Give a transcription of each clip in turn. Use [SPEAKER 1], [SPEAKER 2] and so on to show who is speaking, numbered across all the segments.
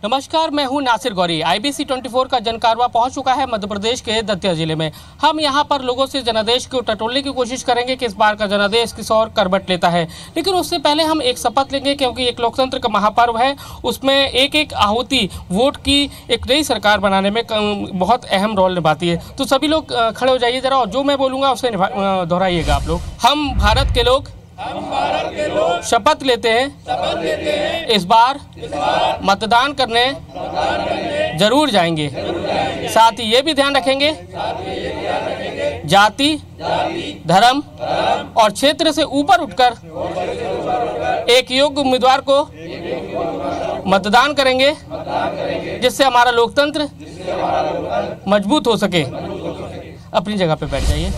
[SPEAKER 1] नमस्कार, मैं हूं नासिर गौरी। IBC 24 का जनकारवा पहुंच चुका है मध्य प्रदेश के दतिया जिले में। हम यहां पर लोगों से जनादेश को टटोलने की कोशिश करेंगे कि इस बार का जनादेश किस और करवट लेता है। लेकिन उससे पहले हम एक शपथ लेंगे, क्योंकि एक लोकतंत्र का महापर्व है। उसमें एक एक आहुति वोट की एक नई सरकार बनाने में बहुत अहम रोल निभाती है। तो सभी लोग खड़े हो जाइए जरा, और जो मैं बोलूँगा उसे दोहराइएगा आप लोग। हम भारत के लोग शपथ लेते हैं इस बार मतदान करने जरूर जाएंगे। साथ ही ये भी ध्यान रखेंगे जाति, धर्म और क्षेत्र से ऊपर उठकर एक योग्य उम्मीदवार को मतदान करेंगे, जिससे हमारा लोकतंत्र मजबूत हो सके। अपनी जगह पे बैठ जाइए।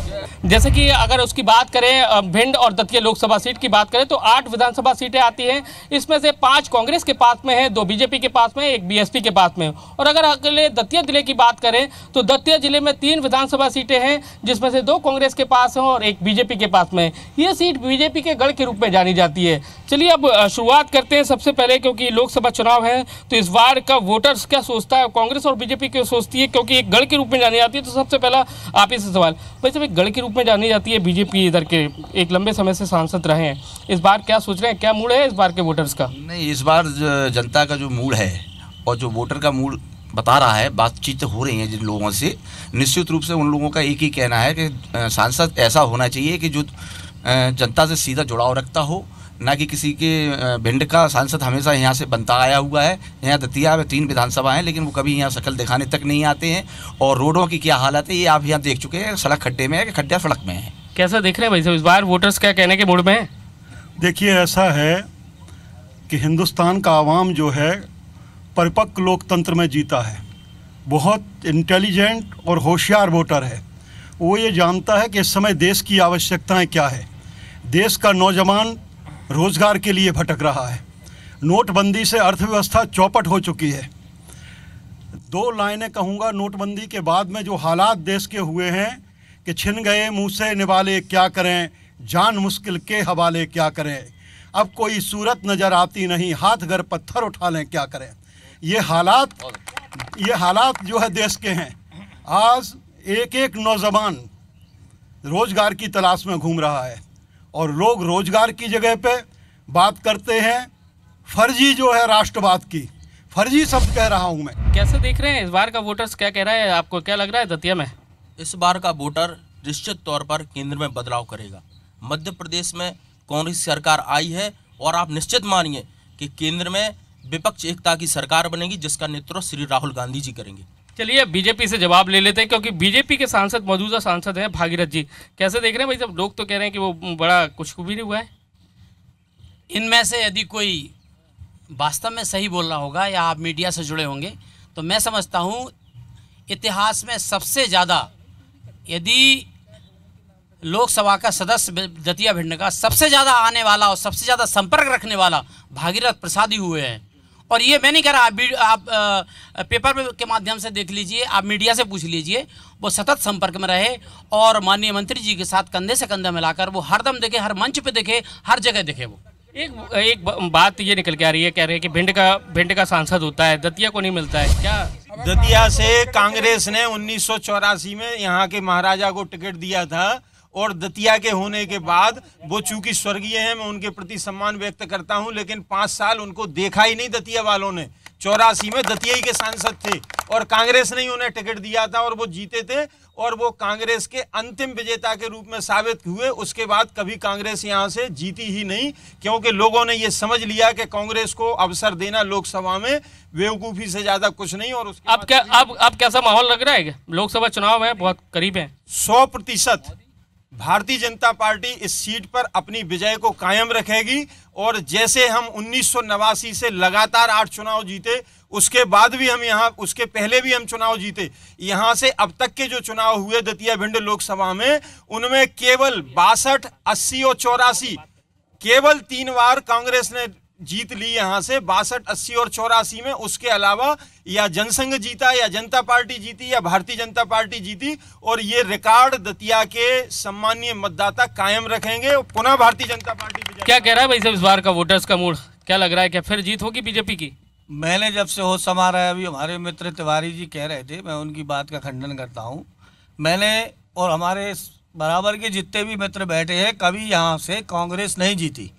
[SPEAKER 1] जैसे कि अगर उसकी बात करें, भिंड और दतिया लोकसभा सीट की बात करें तो 8 विधानसभा सीटें आती हैं। इसमें से 5 कांग्रेस के पास में है, 2 बीजेपी के पास में, 1 बीएसपी के पास में। और अगर अगले दतिया जिले की बात करें तो दतिया जिले में 3 विधानसभा सीटें हैं, जिसमें से 2 कांग्रेस के पास हैं और 1 बीजेपी के पास में। ये सीट बीजेपी के गढ़ के रूप में जानी जाती है। चलिए अब शुरुआत करते हैं सबसे पहले, क्योंकि लोकसभा चुनाव है तो इस बार का वोटर्स क्या सोचता है, कांग्रेस और बीजेपी क्या सोचती है, क्योंकि एक गढ़ के रूप में जानी जाती है। तो सबसे पहला आप ही से सवाल, वैसे भी गढ़ के रूप में जानी जाती है बीजेपी, इधर के एक लंबे समय से सांसद रहे हैं। इस बार क्या सोच रहे हैं, क्या मूड है इस बार के वोटर्स का?
[SPEAKER 2] नहीं, इस बार जनता का जो मूड है और जो वोटर का मूड बता रहा है, बातचीत हो रही है जिन लोगों से, निश्चित रूप से उन लोगों का एक ही कहना है कि सांसद ऐसा होना चाहिए कि जो जनता से सीधा जुड़ाव रखता हो, ना कि किसी के। भिंड का सांसद हमेशा यहाँ से बनता आया हुआ है। यहाँ दतिया में 3 विधानसभा हैं, लेकिन वो कभी यहाँ शक्ल दिखाने तक नहीं आते हैं। और रोडों की क्या हालत है ये आप यहाँ देख चुके हैं, सड़क खड्डे में है कि खड्डा सड़क में है।
[SPEAKER 1] कैसा देख रहे हैं भाई साहब, इस बार वोटर्स क्या कहने के मूड में है?
[SPEAKER 3] देखिए, ऐसा है कि हिंदुस्तान का आवाम जो है परिपक्व लोकतंत्र में जीता है। बहुत इंटेलिजेंट और होशियार वोटर है। वो ये जानता है कि इस समय देश की आवश्यकताएं क्या है। देश का नौजवान रोजगार के लिए भटक रहा है। नोटबंदी से अर्थव्यवस्था चौपट हो चुकी है। 2 लाइनें कहूँगा नोटबंदी के बाद में जो हालात देश के हुए हैं कि छिन गए मुँह से निवाले क्या करें, जान मुश्किल के हवाले क्या करें, अब कोई सूरत नज़र आती नहीं, हाथ घर पत्थर उठा लें क्या करें। ये हालात जो है देश के हैं। आज एक एक नौजवान रोजगार की तलाश में घूम रहा है, और लोग रोजगार की जगह पे बात करते हैं फर्जी जो है राष्ट्रवाद की। फर्जी शब्द कह रहा हूँ मैं।
[SPEAKER 1] कैसे देख रहे हैं इस बार का वोटर्स क्या कह रहा है, आपको क्या लग रहा है दतिया में?
[SPEAKER 4] इस बार का वोटर निश्चित तौर पर केंद्र में बदलाव करेगा। मध्य प्रदेश में कांग्रेस सरकार आई है और आप निश्चित मानिए कि केंद्र में विपक्ष एकता की सरकार बनेगी, जिसका नेतृत्व श्री राहुल गांधी जी करेंगे।
[SPEAKER 1] चलिए बीजेपी से जवाब ले लेते हैं, क्योंकि बीजेपी के सांसद मौजूदा सांसद हैं भागीरथ जी। कैसे देख रहे हैं भाई साहब, लोग तो कह रहे हैं कि वो बड़ा कुछ भी नहीं हुआ है।
[SPEAKER 5] इनमें से यदि कोई वास्तव में सही बोल रहा होगा या आप मीडिया से जुड़े होंगे, तो मैं समझता हूँ इतिहास में सबसे ज़्यादा, यदि लोकसभा का सदस्य दतिया भिंड का सबसे ज़्यादा आने वाला और सबसे ज़्यादा संपर्क रखने वाला भागीरथ प्रसाद ही हुए हैं। और ये मैं नहीं कह रहा, आप पेपर के माध्यम से देख लीजिए, आप मीडिया से पूछ लीजिए, वो सतत संपर्क में रहे और माननीय मंत्री जी के साथ कंधे से कंधा मिलाकर वो हरदम देखे, हर मंच पे देखे, हर जगह देखे। वो
[SPEAKER 1] एक बात ये निकल के आ रही है, कह रहे हैं कि भिंड का सांसद होता है, दतिया को नहीं मिलता है क्या?
[SPEAKER 6] दतिया से कांग्रेस ने 1984 में यहाँ के महाराजा को टिकट दिया था, और दतिया के होने के बाद वो चूंकि स्वर्गीय हैं, मैं उनके प्रति सम्मान व्यक्त करता हूं, लेकिन 5 साल उनको देखा ही नहीं दतिया वालों ने। 84 में दतिया ही के सांसद थे और कांग्रेस ने ही उन्हें टिकट दिया था और वो जीते थे, और वो कांग्रेस के अंतिम विजेता के रूप में साबित हुए। उसके बाद कभी कांग्रेस यहाँ से जीती ही नहीं, क्योंकि लोगों ने ये समझ लिया कि कांग्रेस को अवसर देना लोकसभा में बेवकूफ़ी से ज़्यादा कुछ नहीं। और उसके
[SPEAKER 1] अब कैसा माहौल लग रहा है? लोकसभा चुनाव है, बहुत करीब है।
[SPEAKER 6] 100% भारतीय जनता पार्टी इस सीट पर अपनी विजय को कायम रखेगी। और जैसे हम 1989 से लगातार 8 चुनाव जीते, उसके बाद भी हम यहाँ, उसके पहले भी हम चुनाव जीते, यहाँ से अब तक के जो चुनाव हुए दतिया भिंड लोकसभा में, उनमें केवल 62, 80 और 84 केवल 3 बार कांग्रेस ने जीत ली यहाँ से, 62, 80 और 84 में। उसके अलावा या जनसंघ जीता, या जनता पार्टी जीती, या भारतीय जनता पार्टी जीती। और ये रिकॉर्ड दतिया के सम्मानीय मतदाता कायम रखेंगे और पुनः भारतीय जनता पार्टी।
[SPEAKER 1] क्या कह रहा है भाई साहब, इस बार का वोटर्स का मूड क्या लग रहा है? क्या फिर जीत होगी बीजेपी की?
[SPEAKER 7] मैंने जब से होश संभाला है, अभी हमारे मित्र तिवारी जी कह रहे थे, मैं उनकी बात का खंडन करता हूँ। मैंने और हमारे बराबर के जितने भी मित्र बैठे हैं, कभी यहाँ से कांग्रेस नहीं जीती।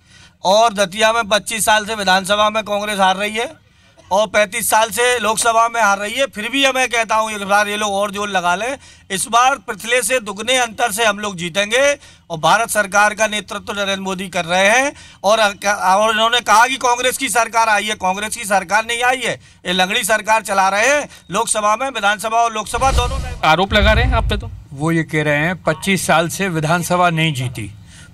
[SPEAKER 7] और दतिया में 25 साल से विधानसभा में कांग्रेस हार रही है और 35 साल से लोकसभा में हार रही है। फिर भी मैं कहता हूँ एक बार ये लोग और जोर लगा लें, इस बार पिछले से दुगने अंतर से हम लोग जीतेंगे। और भारत सरकार का नेतृत्व नरेंद्र मोदी कर रहे हैं। और इन्होंने कहा कि कांग्रेस की सरकार आई है, कांग्रेस की सरकार नहीं आई है, ये लंगड़ी सरकार चला रहे हैं। लोकसभा में विधानसभा और लोकसभा दोनों
[SPEAKER 1] आरोप लगा रहे हैं आप पे। तो
[SPEAKER 8] वो ये कह रहे हैं 25 साल से विधानसभा नहीं जीती।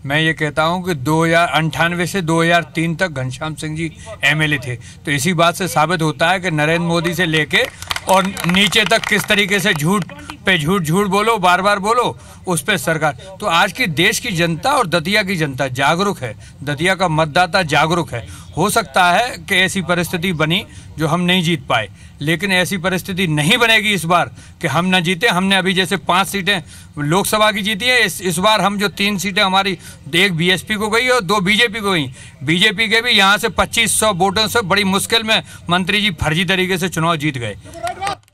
[SPEAKER 8] मैं ये कहता हूँ कि 1998 से 2003 तक घनश्याम सिंह जी एमएलए थे। तो इसी बात से साबित होता है कि नरेंद्र मोदी से लेके और नीचे तक किस तरीके से झूठ पे झूठ बोलो, बार बार बोलो, उस पे सरकार। तो आज की देश की जनता और दतिया की जनता जागरूक है, दतिया का मतदाता जागरूक है। हो सकता है कि ऐसी परिस्थिति बनी जो हम नहीं जीत पाए, लेकिन ऐसी परिस्थिति नहीं बनेगी इस बार कि हम न जीते। हमने अभी जैसे 5 सीटें लोकसभा की जीती है, इस बार हम जो 3 सीटें हमारी, एक बीएसपी को गई और 2 बीजेपी को गई। बीजेपी के भी यहाँ से 2500 वोटों से बड़ी मुश्किल में मंत्री जी फर्जी तरीके से चुनाव जीत गए।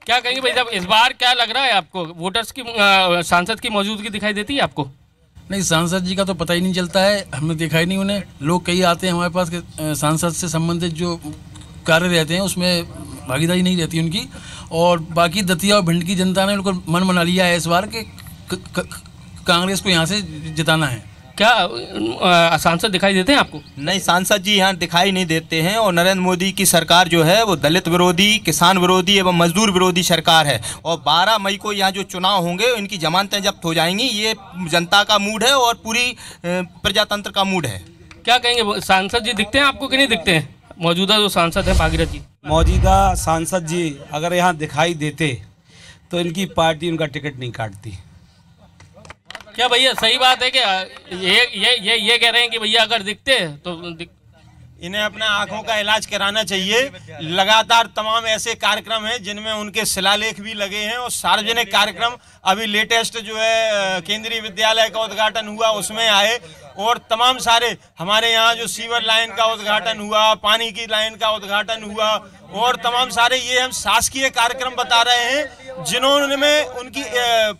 [SPEAKER 1] क्या कहेंगे भाई साहब, इस बार क्या लग रहा है आपको? वोटर्स की सांसद की मौजूदगी दिखाई देती है आपको?
[SPEAKER 9] नहीं, सांसद जी का तो पता ही नहीं चलता है, हमने देखा ही नहीं उन्हें। लोग कई आते हैं हमारे पास के सांसद से संबंधित जो कार्य रहते हैं उसमें भागीदारी नहीं रहती उनकी। और बाकी दतिया और भिंड की जनता ने उनको मन बना लिया है इस बार कि कांग्रेस को यहाँ से जिताना है।
[SPEAKER 1] क्या सांसद दिखाई देते हैं आपको?
[SPEAKER 6] नहीं, सांसद जी यहाँ दिखाई नहीं देते हैं। और नरेंद्र मोदी की सरकार जो है वो दलित विरोधी, किसान विरोधी एवं मजदूर विरोधी सरकार है। और 12 मई को यहाँ जो चुनाव होंगे इनकी जमानतें जब्त हो जाएंगी। ये जनता का मूड है और पूरी प्रजातंत्र का मूड है।
[SPEAKER 1] क्या कहेंगे, सांसद जी दिखते हैं आपको कि नहीं दिखते हैं? मौजूदा जो सांसद हैं भागीरथ जी,
[SPEAKER 10] मौजूदा सांसद जी अगर यहाँ दिखाई देते तो इनकी पार्टी उनका टिकट नहीं काटती।
[SPEAKER 1] क्या भैया सही बात है कि ये कह रहे हैं कि भैया अगर दिखते तो
[SPEAKER 6] इन्हें अपना आंखों का इलाज कराना चाहिए। लगातार तमाम ऐसे कार्यक्रम हैं जिनमें उनके शिलालेख भी लगे हैं और सार्वजनिक कार्यक्रम, अभी लेटेस्ट जो है केंद्रीय विद्यालय का उद्घाटन हुआ उसमें आए। और तमाम सारे हमारे यहाँ जो सीवर लाइन का उद्घाटन हुआ, पानी की लाइन का उद्घाटन हुआ और तमाम सारे ये हम शासकीय कार्यक्रम बता रहे हैं जिन्होंने उनकी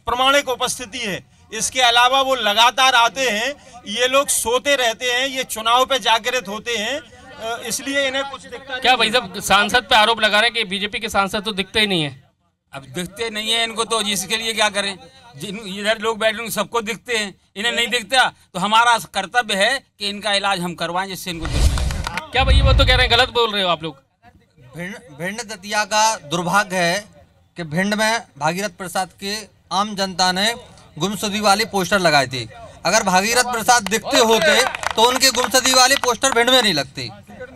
[SPEAKER 6] प्रमाणिक उपस्थिति है। इसके अलावा वो लगातार आते हैं, ये लोग सोते रहते हैं, ये चुनाव पे जागृत होते हैं, इसलिए इन्हें कुछ दिखता।
[SPEAKER 1] क्या भाई साहब सांसद पे आरोप लगा रहे हैं कि बीजेपी के सांसद तो दिखते ही नहीं है?
[SPEAKER 11] अब दिखते नहीं है इनको तो जिसके लिए क्या करें, जिन इधर लोग बैठे सबको दिखते हैं, इन्हें नहीं दिखता तो हमारा कर्तव्य है कि इनका इलाज हम करवाएं जिससे इनको दिखने।
[SPEAKER 1] क्या भैया वो तो कह रहे हैं, गलत बोल रहे हो आप लोग।
[SPEAKER 12] भिंड दतिया का दुर्भाग्य है कि भिंड में भागीरथ प्रसाद के आम जनता ने गुमशुदगी वाली पोस्टर लगाए थे। अगर भागीरथ प्रसाद दिखते होते तो उनके गुमशुदगी वाले पोस्टर भिंड में नहीं लगते।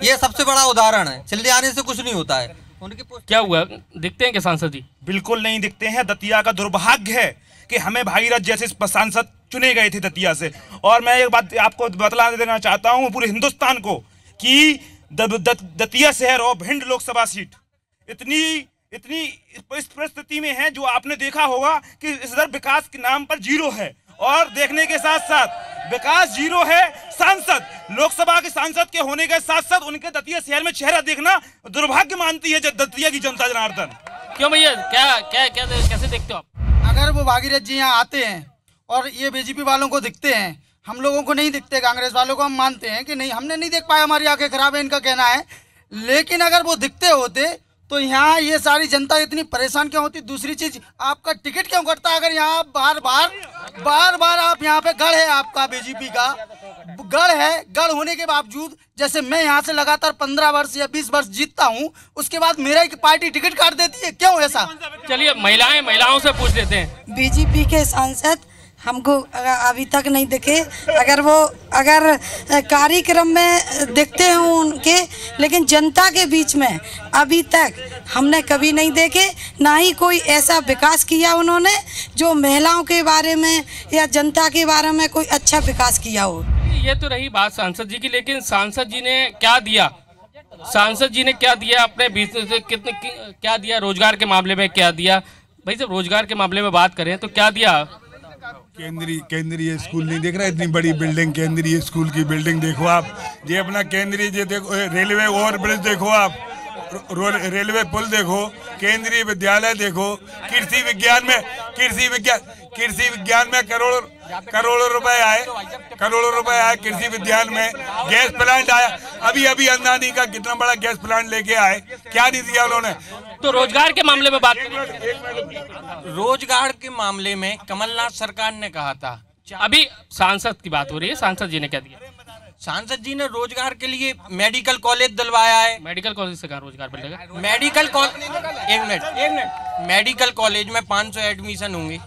[SPEAKER 12] ये सबसे बड़ा उदाहरण है, चिल्ले आने से कुछ नहीं होता है। उनके
[SPEAKER 1] क्या हुआ, दिखते हैं क्या सांसद जी?
[SPEAKER 13] बिल्कुल नहीं दिखते हैं। दतिया का दुर्भाग्य है कि हमें भागीरथ जैसे सांसद चुने गए थे दतिया से। और मैं एक बात आपको बतला देना चाहता हूँ पूरे हिंदुस्तान को कि दतिया शहर और भिंड लोकसभा सीट इतनी इस परिस्थिति में है जो आपने देखा होगा कि इधर विकास के नाम पर जीरो है और देखने के साथ साथ विकास जीरो है। सांसद लोकसभा के सांसद के होने के साथ साथ उनके दतिया शहर में चेहरा देखना दुर्भाग्य मानती है दतिया की जनता। जनार्दन
[SPEAKER 1] क्यों भैया, क्या कैसे देखते हो आप?
[SPEAKER 14] अगर वो भागीरथ जी यहाँ आते हैं और ये बीजेपी वालों को दिखते हैं, हम लोगों को नहीं दिखते, कांग्रेस वालों को हम मानते हैं कि नहीं हमने नहीं देख पाया, हमारी आंखें खराब है इनका कहना है। लेकिन अगर वो दिखते होते तो यहाँ ये सारी जनता इतनी परेशान क्यों होती? दूसरी चीज, आपका टिकट क्यों कटता? अगर यहाँ बार बार आप यहाँ पे गढ़ है, आपका बीजेपी का गढ़ है, गढ़ होने के बावजूद जैसे मैं यहाँ से लगातार 15 वर्ष या 20 वर्ष जीतता हूँ, उसके बाद मेरा एक पार्टी टिकट काट देती है, क्यों ऐसा?
[SPEAKER 1] चलिए महिलाओं से पूछ लेते हैं।
[SPEAKER 15] बीजेपी के सांसद हमको अभी तक नहीं दिखे। अगर कार्यक्रम में दिखते हैं उनके, लेकिन जनता के बीच में अभी तक हमने कभी नहीं देखे, ना ही कोई ऐसा विकास किया उन्होंने जो महिलाओं के बारे में या जनता के बारे में कोई अच्छा विकास किया हो।
[SPEAKER 1] ये तो रही बात सांसद जी की, लेकिन सांसद जी ने क्या दिया? सांसद जी ने क्या दिया अपने बिजनेस से? क्या दिया रोजगार के मामले में? क्या दिया भाई साहब? रोजगार के मामले में बात करें तो क्या दिया?
[SPEAKER 16] केंद्रीय स्कूल नहीं देख रहा, इतनी बड़ी बिल्डिंग, केंद्रीय स्कूल की बिल्डिंग देखो आप, ये अपना केंद्रीय, ये देखो रेलवे ओवर ब्रिज देखो आप, रेलवे पुल देखो, केंद्रीय विद्यालय देखो, कृषि विज्ञान में करोड़ों रुपए आए कृषि विज्ञान में। गैस प्लांट आया, अभी अंदानी का कितना बड़ा गैस प्लांट लेके आए, क्या नहीं दिया उन्होंने।
[SPEAKER 1] तो रोजगार के मामले में बात,
[SPEAKER 17] रोजगार के मामले में कमलनाथ सरकार ने कहा था,
[SPEAKER 1] अभी सांसद की बात हो रही है, सांसद जी ने क्या दिया?
[SPEAKER 17] सांसद जी ने रोजगार के लिए मेडिकल कॉलेज दिलवाया है।
[SPEAKER 1] मेडिकल कॉलेज से कहाँ रोजगार मिलेगा?
[SPEAKER 17] एक मिनट, मेडिकल कॉलेज में 500 एडमिशन होंगे,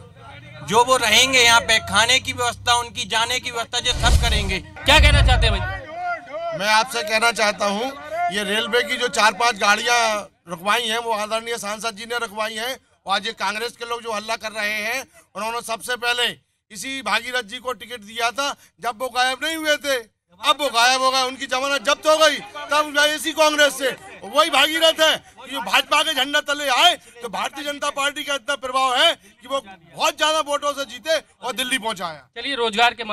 [SPEAKER 17] जो वो रहेंगे यहाँ पे, खाने की व्यवस्था, उनकी जाने की व्यवस्था, जो सब करेंगे।
[SPEAKER 1] क्या कहना चाहते हैं भाई?
[SPEAKER 18] मैं आपसे कहना चाहता हूँ, ये रेलवे की जो 4-5 गाड़ियाँ रुकवाई हैं, वो आदरणीय सांसद जी ने रुकवाई हैं। और आज ये कांग्रेस के लोग जो हल्ला कर रहे हैं, उन्होंने सबसे पहले इसी भागीरथ जी को टिकट दिया था जब वो गायब नहीं हुए थे। अब वो गायब हो गए, उनकी जमानत जब्त हो गई, तब इसी कांग्रेस से वही भागीरथ है कि जो भाजपा के झंडा तले आए तो भारतीय जनता पार्टी का इतना प्रभाव है कि वो बहुत ज्यादा वोटों से जीते और दिल्ली पहुंचाया।
[SPEAKER 1] चलिए, रोजगार के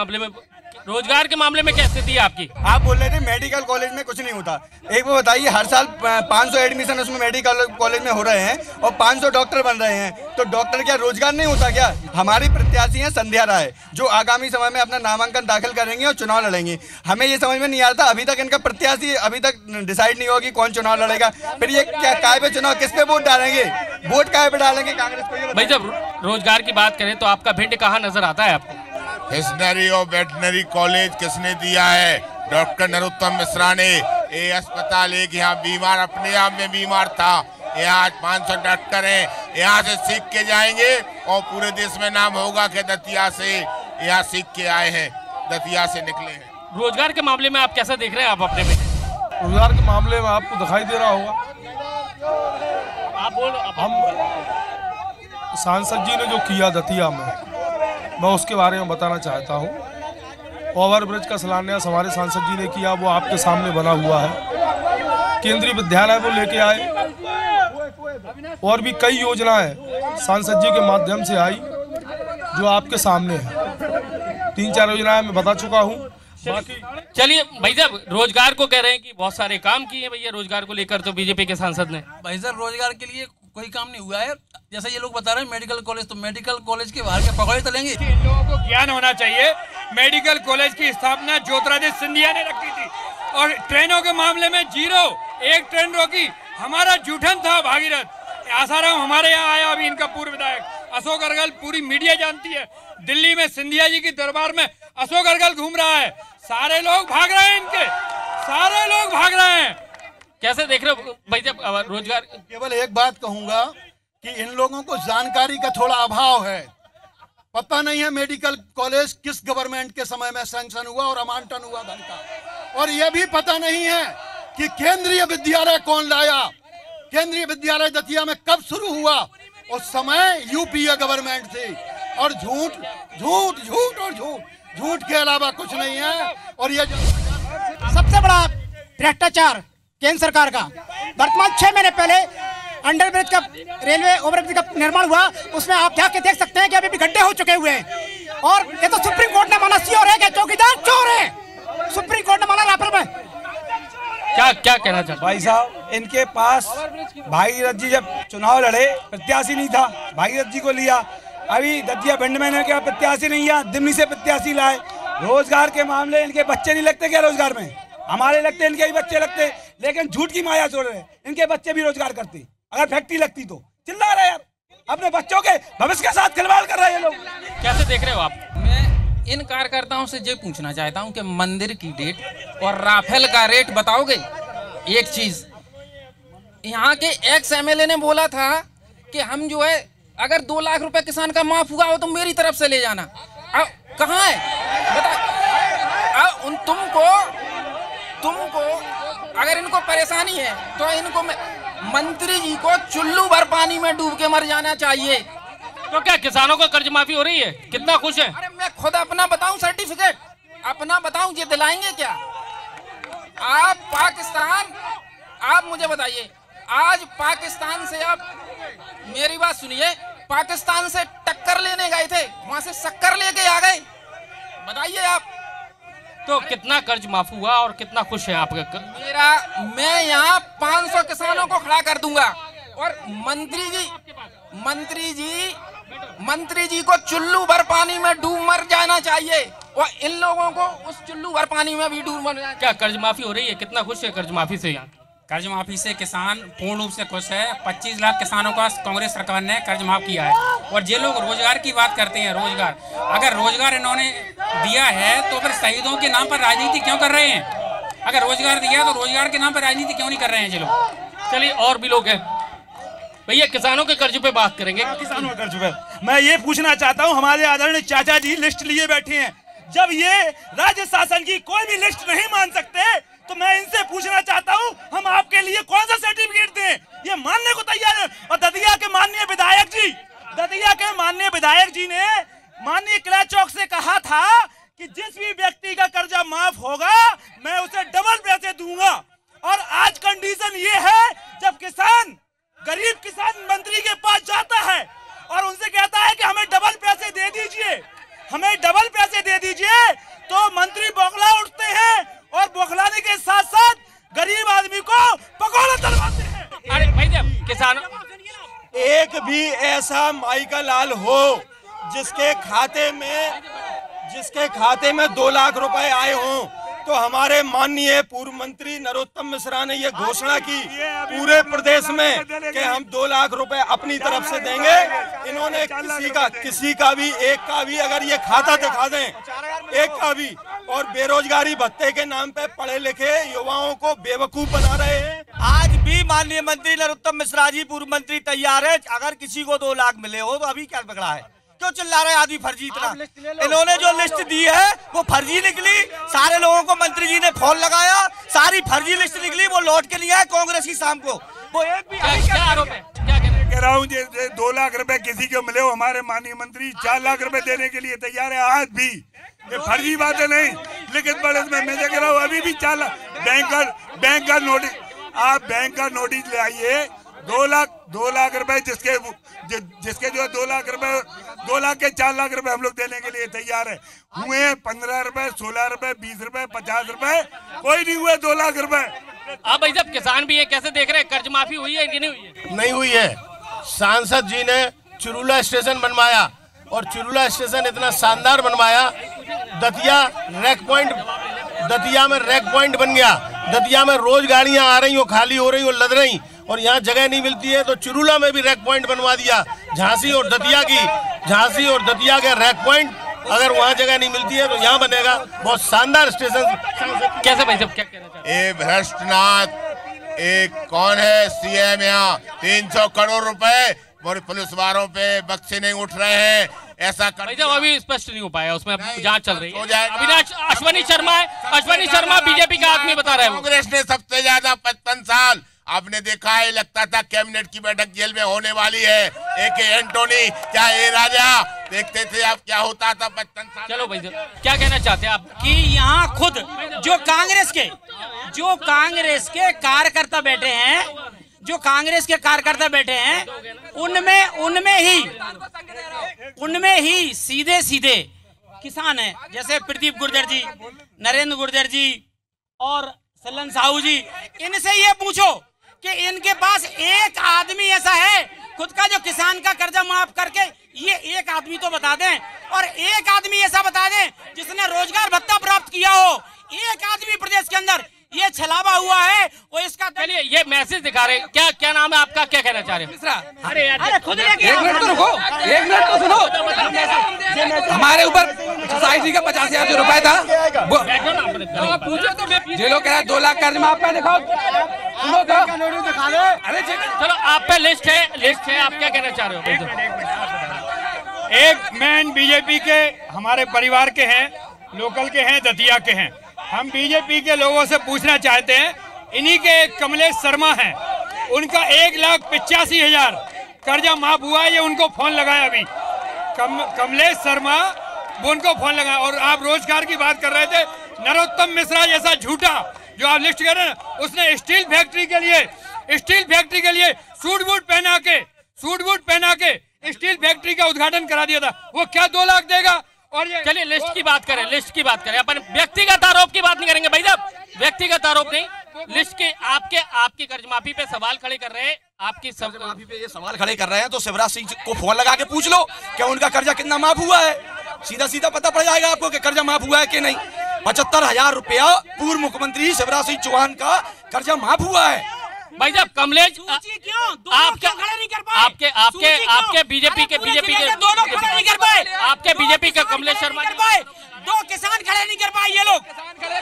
[SPEAKER 1] मामले में क्या स्थिति है आपकी?
[SPEAKER 19] आप बोल रहे थे मेडिकल कॉलेज में कुछ नहीं होता। एक वो बताइए, हर साल 500 एडमिशन उसमें मेडिकल कॉलेज में हो रहे हैं और 500 डॉक्टर बन रहे हैं, तो डॉक्टर क्या रोजगार नहीं होता क्या? हमारी प्रत्याशी है संध्या राय, जो आगामी समय में अपना नामांकन दाखिल करेंगे और चुनाव लड़ेंगे। हमें ये समझ में नहीं आता, अभी तक इनका प्रत्याशी अभी तक डिसाइड नहीं होगी कौन चुनाव लड़ेगा। फिर ये क्या काय पे चुनाव, किस पे वोट डालेंगे? वोट काय पे डालेंगे? कांग्रेस को।
[SPEAKER 1] भाई, जब रोजगार की बात करें तो आपका भिंड कहाँ नजर आता है आपको?
[SPEAKER 20] हिस्नरी और वेटनरी कॉलेज किसने दिया है? डॉक्टर नरोत्तम मिश्रा ने। ये अस्पताल एक यहाँ बीमार, अपने आप में बीमार था, यहाँ आज 500 डॉक्टर हैं, यहाँ से सीख के जाएंगे और पूरे देश में नाम होगा कि दतिया से यहाँ सीख के आए हैं, दतिया से निकले हैं।
[SPEAKER 1] रोजगार के मामले में आप कैसा देख रहे हैं? आप अपने में
[SPEAKER 21] रोजगार के मामले में आपको दिखाई दे रहा होगा,
[SPEAKER 1] आप बोलो।
[SPEAKER 21] हम सांसद जी ने जो किया दतिया में, मैं उसके बारे में बताना चाहता हूँ। ओवरब्रिज का शिलान्यास हमारे सांसद जी ने किया, वो आपके सामने बना हुआ है। केंद्रीय विद्यालय वो लेके आए, और भी कई योजनाएं सांसद जी के माध्यम से आई जो आपके सामने है। 3-4 योजनाएं मैं बता चुका हूँ।
[SPEAKER 1] चलिए भाई साहब, रोजगार को कह रहे हैं कि बहुत सारे काम किए भैया रोजगार को लेकर, तो बीजेपी के सांसद ने।
[SPEAKER 9] भाई साहब, रोजगार के लिए कोई काम नहीं हुआ है। जैसा ये लोग बता रहे हैं मेडिकल कॉलेज, तो मेडिकल कॉलेज के बाहर के पकौड़े तलेंगे।
[SPEAKER 8] इन लोगों को ज्ञान होना चाहिए। मेडिकल कॉलेज की स्थापना ज्योतिरादित्य सिंधिया ने रखी थी, और ट्रेनों के मामले में 0, 1 ट्रेन रोकी। हमारा जूठन था भागीरथ। आसाराम हमारे यहाँ आया, अभी इनका पूर्व विधायक अशोक अरगल, पूरी मीडिया जानती है। दिल्ली में सिंधिया जी की दरबार में अशोक अरगल घूम रहा है, सारे लोग भाग रहे हैं, इनके सारे लोग भाग रहे हैं।
[SPEAKER 1] कैसे देख रहे हो भाई जब रोजगार?
[SPEAKER 3] केवल एक बात कहूंगा कि इन लोगों को जानकारी का थोड़ा अभाव है। पता नहीं है मेडिकल कॉलेज किस गवर्नमेंट के समय में सैंक्शन हुआ और अमांटन हुआ धन का, और यह भी पता नहीं है कि केंद्रीय विद्यालय कौन लाया, केंद्रीय विद्यालय दतिया में कब शुरू हुआ। उस समय यूपीए गवर्नमेंट थी, और झूठ झूठ झूठ और झूठ, झूठ के अलावा कुछ नहीं है। और ये
[SPEAKER 22] सबसे बड़ा भ्रष्टाचार केंद्र सरकार का, वर्तमान 6 महीने पहले अंडरब्रिज का, रेलवे ओवरब्रिज का निर्माण हुआ, उसमें आप जाके देख सकते हैं कि अभी भी गड्ढे हो चुके हुए हैं। और ये तो सुप्रीम कोर्ट ने माना चोर है, क्या चौकीदार चोर है, सुप्रीम कोर्ट ने माना राफेल में।
[SPEAKER 1] क्या कहना चाहते
[SPEAKER 10] भाई साहब? इनके पास भागीरथ जी जब चुनाव लड़े, प्रत्याशी नहीं था, भागीरथ जी को लिया। अभी दतिया भिंड में क्या प्रत्याशी नहीं है, दिल्ली से प्रत्याशी लाए। रोजगार के मामले, इनके बच्चे नहीं लगते क्या रोजगार में? हमारे लगते, इनके ही बच्चे लगते, लेकिन झूठ की माया छोड़ रहे हैं। इनके बच्चे भी रोजगार करते, अगर फैक्ट्री लगती तो। चिल्ला रहे हैं अपने बच्चों के भविष्य के साथ खिलवाड़ कर रहे हैं लोग।
[SPEAKER 1] कैसे देख रहे हो आप?
[SPEAKER 11] मैं इन कार्यकर्ताओं से ये पूछना चाहता हूं कि मंदिर की डेट और राफेल का रेट बताओगे? एक चीज, यहाँ के एक्स एमएलए ने बोला था कि हम जो है, अगर 2 लाख रुपए किसान का माफ हुआ हो तो मेरी तरफ से ले जाना। अब कहाँ है बता? अब तुमको अगर इनको परेशानी है तो इनको मंत्री जी को चुल्लू भर पानी में डूब के मर जाना चाहिए।
[SPEAKER 1] तो क्या किसानों को कर्ज माफी हो रही है? कितना खुश है?
[SPEAKER 11] अरे मैं खुद अपना बताऊं, सर्टिफिकेट अपना बताऊं, ये दिलाएंगे क्या? आप पाकिस्तान, आप मुझे बताइए, आज पाकिस्तान से आप, मेरी बात सुनिए, पाकिस्तान से टक्कर लेने गए थे, वहां से शक्कर लेके आ गए। बताइए आप,
[SPEAKER 1] तो कितना कर्ज माफ हुआ और कितना खुश है आप?
[SPEAKER 11] मैं यहाँ 500 किसानों को खड़ा कर दूंगा और मंत्री जी को चुल्लू भर पानी में डूब मर जाना चाहिए और इन लोगों को उस चुल्लू भर पानी में भी डूब मर।
[SPEAKER 1] क्या कर्ज माफी हो रही है? कितना खुश है कर्ज माफी से? यहाँ
[SPEAKER 2] कर्ज माफी से किसान पूर्ण रूप से खुश है। 25 लाख किसानों का कांग्रेस सरकार ने कर्ज माफ किया है। और जे लोग रोजगार की बात करते हैं, रोजगार, अगर रोजगार इन्होंने दिया है तो फिर शहीदों के नाम पर राजनीति क्यों कर रहे हैं? अगर रोजगार दिया तो रोजगार के नाम पर राजनीति क्यों नहीं कर रहे हैं ये लोग?
[SPEAKER 1] चलिए और भी लोग हैं भैया, किसानों के कर्ज पे बात करेंगे।
[SPEAKER 13] किसानों के कर्ज पे मैं ये पूछना चाहता हूँ, हमारे आदरणीय चाचा जी लिस्ट लिए बैठे हैं, जब ये राज्य शासन की कोई भी लिस्ट नहीं मान सकते तो मैं इनसे पूछना चाहता हूँ हम आपके लिए कौन सा सर्टिफिकेट दें? ये मानने को तैयार है। और दतिया के माननीय विधायक जी ने माननीय किला चौक से कहा था कि जिस भी व्यक्ति का कर्जा माफ होगा मैं उसे डबल पैसे दूंगा। और आज कंडीशन ये है, जब किसान, गरीब किसान मंत्री के पास जाता है और उनसे कहता है कि हमें डबल पैसे दे दीजिए, हमें डबल पैसे दे दीजिए, तो मंत्री बौखला उठते हैं और बौखलाने के साथ साथ गरीब आदमी को पकौड़ा तलवाते हैं।
[SPEAKER 1] अरे भाई किसान,
[SPEAKER 6] एक भी ऐसा माइका लाल हो जिसके खाते में 2 लाख रुपए आए हों, तो हमारे माननीय पूर्व मंत्री नरोत्तम मिश्रा ने ये घोषणा की पूरे प्रदेश में कि हम 2 लाख रुपए अपनी तरफ से देंगे। इन्होंने किसी का भी, एक का भी अगर ये खाता दिखा दें, एक का भी। और बेरोजगारी भत्ते के नाम पे पढ़े लिखे युवाओं को बेवकूफ बना रहे हैं।
[SPEAKER 7] आज भी माननीय मंत्री नरोत्तम मिश्रा जी पूर्व मंत्री तैयार है, अगर किसी को 2 लाख मिले हो तो अभी क्या पकड़ा है? क्यों चिल्ला रहे आदमी फर्जी इतना? इन्होंने जो लिस्ट दी है वो फर्जी निकली। सारे लोगों को मंत्री जी ने फोन लगाया, सारी फर्जी लिस्ट निकली, वो लौट के नहीं आए कांग्रेस की शाम को। वो एक भी आरोप है।
[SPEAKER 16] कह रहा हूँ 2 लाख रुपए किसी को मिले हो, हमारे माननीय मंत्री 4 लाख रुपए देने के लिए तैयार है आज भी। ये फर्जी बातें नहीं, लेकिन बड़े मैं कह रहा हूँ अभी भी 4 लाख बैंक का नोटिस, आप बैंक का नोटिस ले आइए। 2 लाख रुपए जिसके जो 2 लाख रुपए, 2 लाख के 4 लाख रुपए हम लोग देने के लिए तैयार है। हुए 15 रुपए, 16 रुपए, 20 रुपए, 50 रुपए, कोई नहीं हुए 2 लाख रुपए।
[SPEAKER 1] अब भाई जब किसान भी ये कैसे देख रहे हैं, कर्ज माफी हुई है कि नहीं हुई है?
[SPEAKER 18] नहीं हुई है। सांसद जी ने चिरुला स्टेशन बनवाया और चिरुला स्टेशन इतना शानदार बनवाया, दतिया में रैक पॉइंट बन गया। दतिया में रोज गाड़ियां आ रही हो, खाली हो रही हो, लद रही, और यहाँ जगह नहीं मिलती है तो चिरुला में भी रैक पॉइंट बनवा दिया। झांसी और दतिया के रैक पॉइंट, अगर वहाँ जगह नहीं मिलती है तो यहाँ बनेगा। बहुत शानदार स्टेशन।
[SPEAKER 1] कैसे भाई साहब क्या कहना चाहते हैं?
[SPEAKER 20] भ्रष्टनाथ एक कौन है सीएम यहाँ? 300 करोड़ रुपए पुलिस वालों पे बक्से नहीं उठ रहे हैं। ऐसा
[SPEAKER 1] अभी स्पष्ट नहीं हो पाया, उसमें जांच चल रही है। अविनाश अश्वनी शर्मा बीजेपी का आदमी बता रहे हैं।
[SPEAKER 20] कांग्रेस ने सबसे ज्यादा 55 साल, आपने देखा है, लगता था कैबिनेट की बैठक जेल में होने वाली है। AK एंटोनी, क्या ए राजा, देखते थे आप क्या होता था 55 साल।
[SPEAKER 1] चलो भाई क्या कहना चाहते हैं आप?
[SPEAKER 5] कि यहाँ खुद जो कांग्रेस के कार्यकर्ता बैठे हैं, उनमें ही सीधे किसान हैं, जैसे प्रदीप गुर्जर जी, नरेंद्र गुर्जर जी और सलन साहू जी। इनसे ये पूछो कि इनके पास एक आदमी ऐसा है खुद का जो किसान का कर्जा माफ करके, ये एक आदमी तो बता दें, और एक आदमी ऐसा बता दें जिसने रोजगार भत्ता प्राप्त किया हो। एक आदमी प्रदेश के अंदर ये छलावा हुआ है, वो इसका
[SPEAKER 1] चलिए ये मैसेज दिखा रहे हैं। क्या नाम है आपका, क्या कहना चाह रहे हैं?
[SPEAKER 11] अरे यार खुद एक मिनट तो रुको, एक मिनट तो सुनो। हमारे ऊपर सोसाइटी का 50,000 रुपए था, ये लोग कह रहे 2 लाख कर्ज माफ कर दिखाओ। सुनो तो,
[SPEAKER 1] अरे चलो आप पे लिस्ट है, आप क्या कहना चाह रहे हो?
[SPEAKER 8] एक मैन बीजेपी के हमारे परिवार के हैं, लोकल के हैं, दतिया के हैं। हम बीजेपी के लोगों से पूछना चाहते हैं, इन्हीं के एक कमलेश शर्मा हैं, उनका 1,85,000 कर्जा माफ हुआ है। ये उनको फोन लगाया अभी, कमलेश शर्मा, वो उनको फोन लगाया। और आप रोजगार की बात कर रहे थे, नरोत्तम मिश्रा जैसा झूठा जो आप लिस्ट कर रहे हैं, उसने स्टील फैक्ट्री के लिए सूट बूट पहना के स्टील फैक्ट्री का उद्घाटन करा दिया था। वो क्या 2 लाख देगा?
[SPEAKER 1] चलिए लिस्ट की बात करें, लिस्ट की बात करें, अपन व्यक्तिगत आरोप की बात नहीं करेंगे भाई साहब, व्यक्तिगत आरोप नहीं, लिस्ट के आपकी कर्ज माफी पे सवाल खड़े कर रहे हैं, आपकी कर्ज माफी पे ये
[SPEAKER 10] सवाल खड़े कर रहे हैं तो शिवराज सिंह को फोन लगा के पूछ लो क्या उनका कर्जा कितना माफ हुआ है, सीधा सीधा पता पड़ जाएगा आपको कि कर्जा माफ हुआ है कि नहीं। 75,000 रुपया पूर्व मुख्यमंत्री शिवराज सिंह चौहान का कर्जा माफ हुआ है।
[SPEAKER 1] भाई साहब कमलेश आपके बीजेपी के
[SPEAKER 4] दोनों खड़े नहीं कर पाए,
[SPEAKER 1] आपके बीजेपी का कमलेश शर्मा
[SPEAKER 4] दो किसान खड़े नहीं कर पाए ये लोग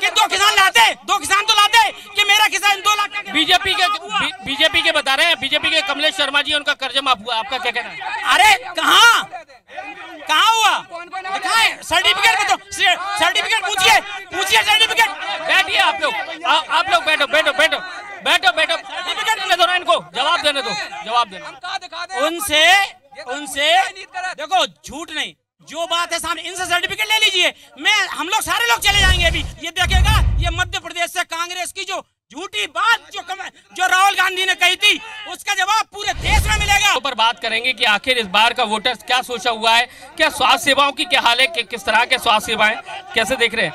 [SPEAKER 4] कि 2 किसान लाते, 2 किसान तो लाते कि मेरा किसान 2 लाख का।
[SPEAKER 1] बीजेपी के बता रहे हैं, बीजेपी के कमलेश शर्मा जी उनका कर्जा माफ हुआ, आपका क्या कहना है?
[SPEAKER 4] अरे कहाँ हुआ दिखाएं सर्टिफिकेट में, तो सर्टिफिकेट पूछिए सर्टिफिकेट।
[SPEAKER 1] बैठिए आप लोग बैठो सर्टिफिकेट देने दो ना इनको, जवाब देने दो।
[SPEAKER 4] उनसे देखो झूठ नहीं, जो बात है सामने इनसे सर्टिफिकेट ले लीजिए, हम लोग सारे लोग चले जाएंगे। अभी ये देखेगा ये मध्य प्रदेश से कांग्रेस की जो झूठी बात जो राहुल गांधी ने कही थी उसका जवाब पूरे देश में मिलेगा।
[SPEAKER 1] पर बात करेंगे कि आखिर इस बार का वोटर्स क्या सोचा हुआ है, क्या स्वास्थ्य सेवाओं की क्या हाल है, किस तरह के स्वास्थ्य सेवाएं कैसे देख रहे हैं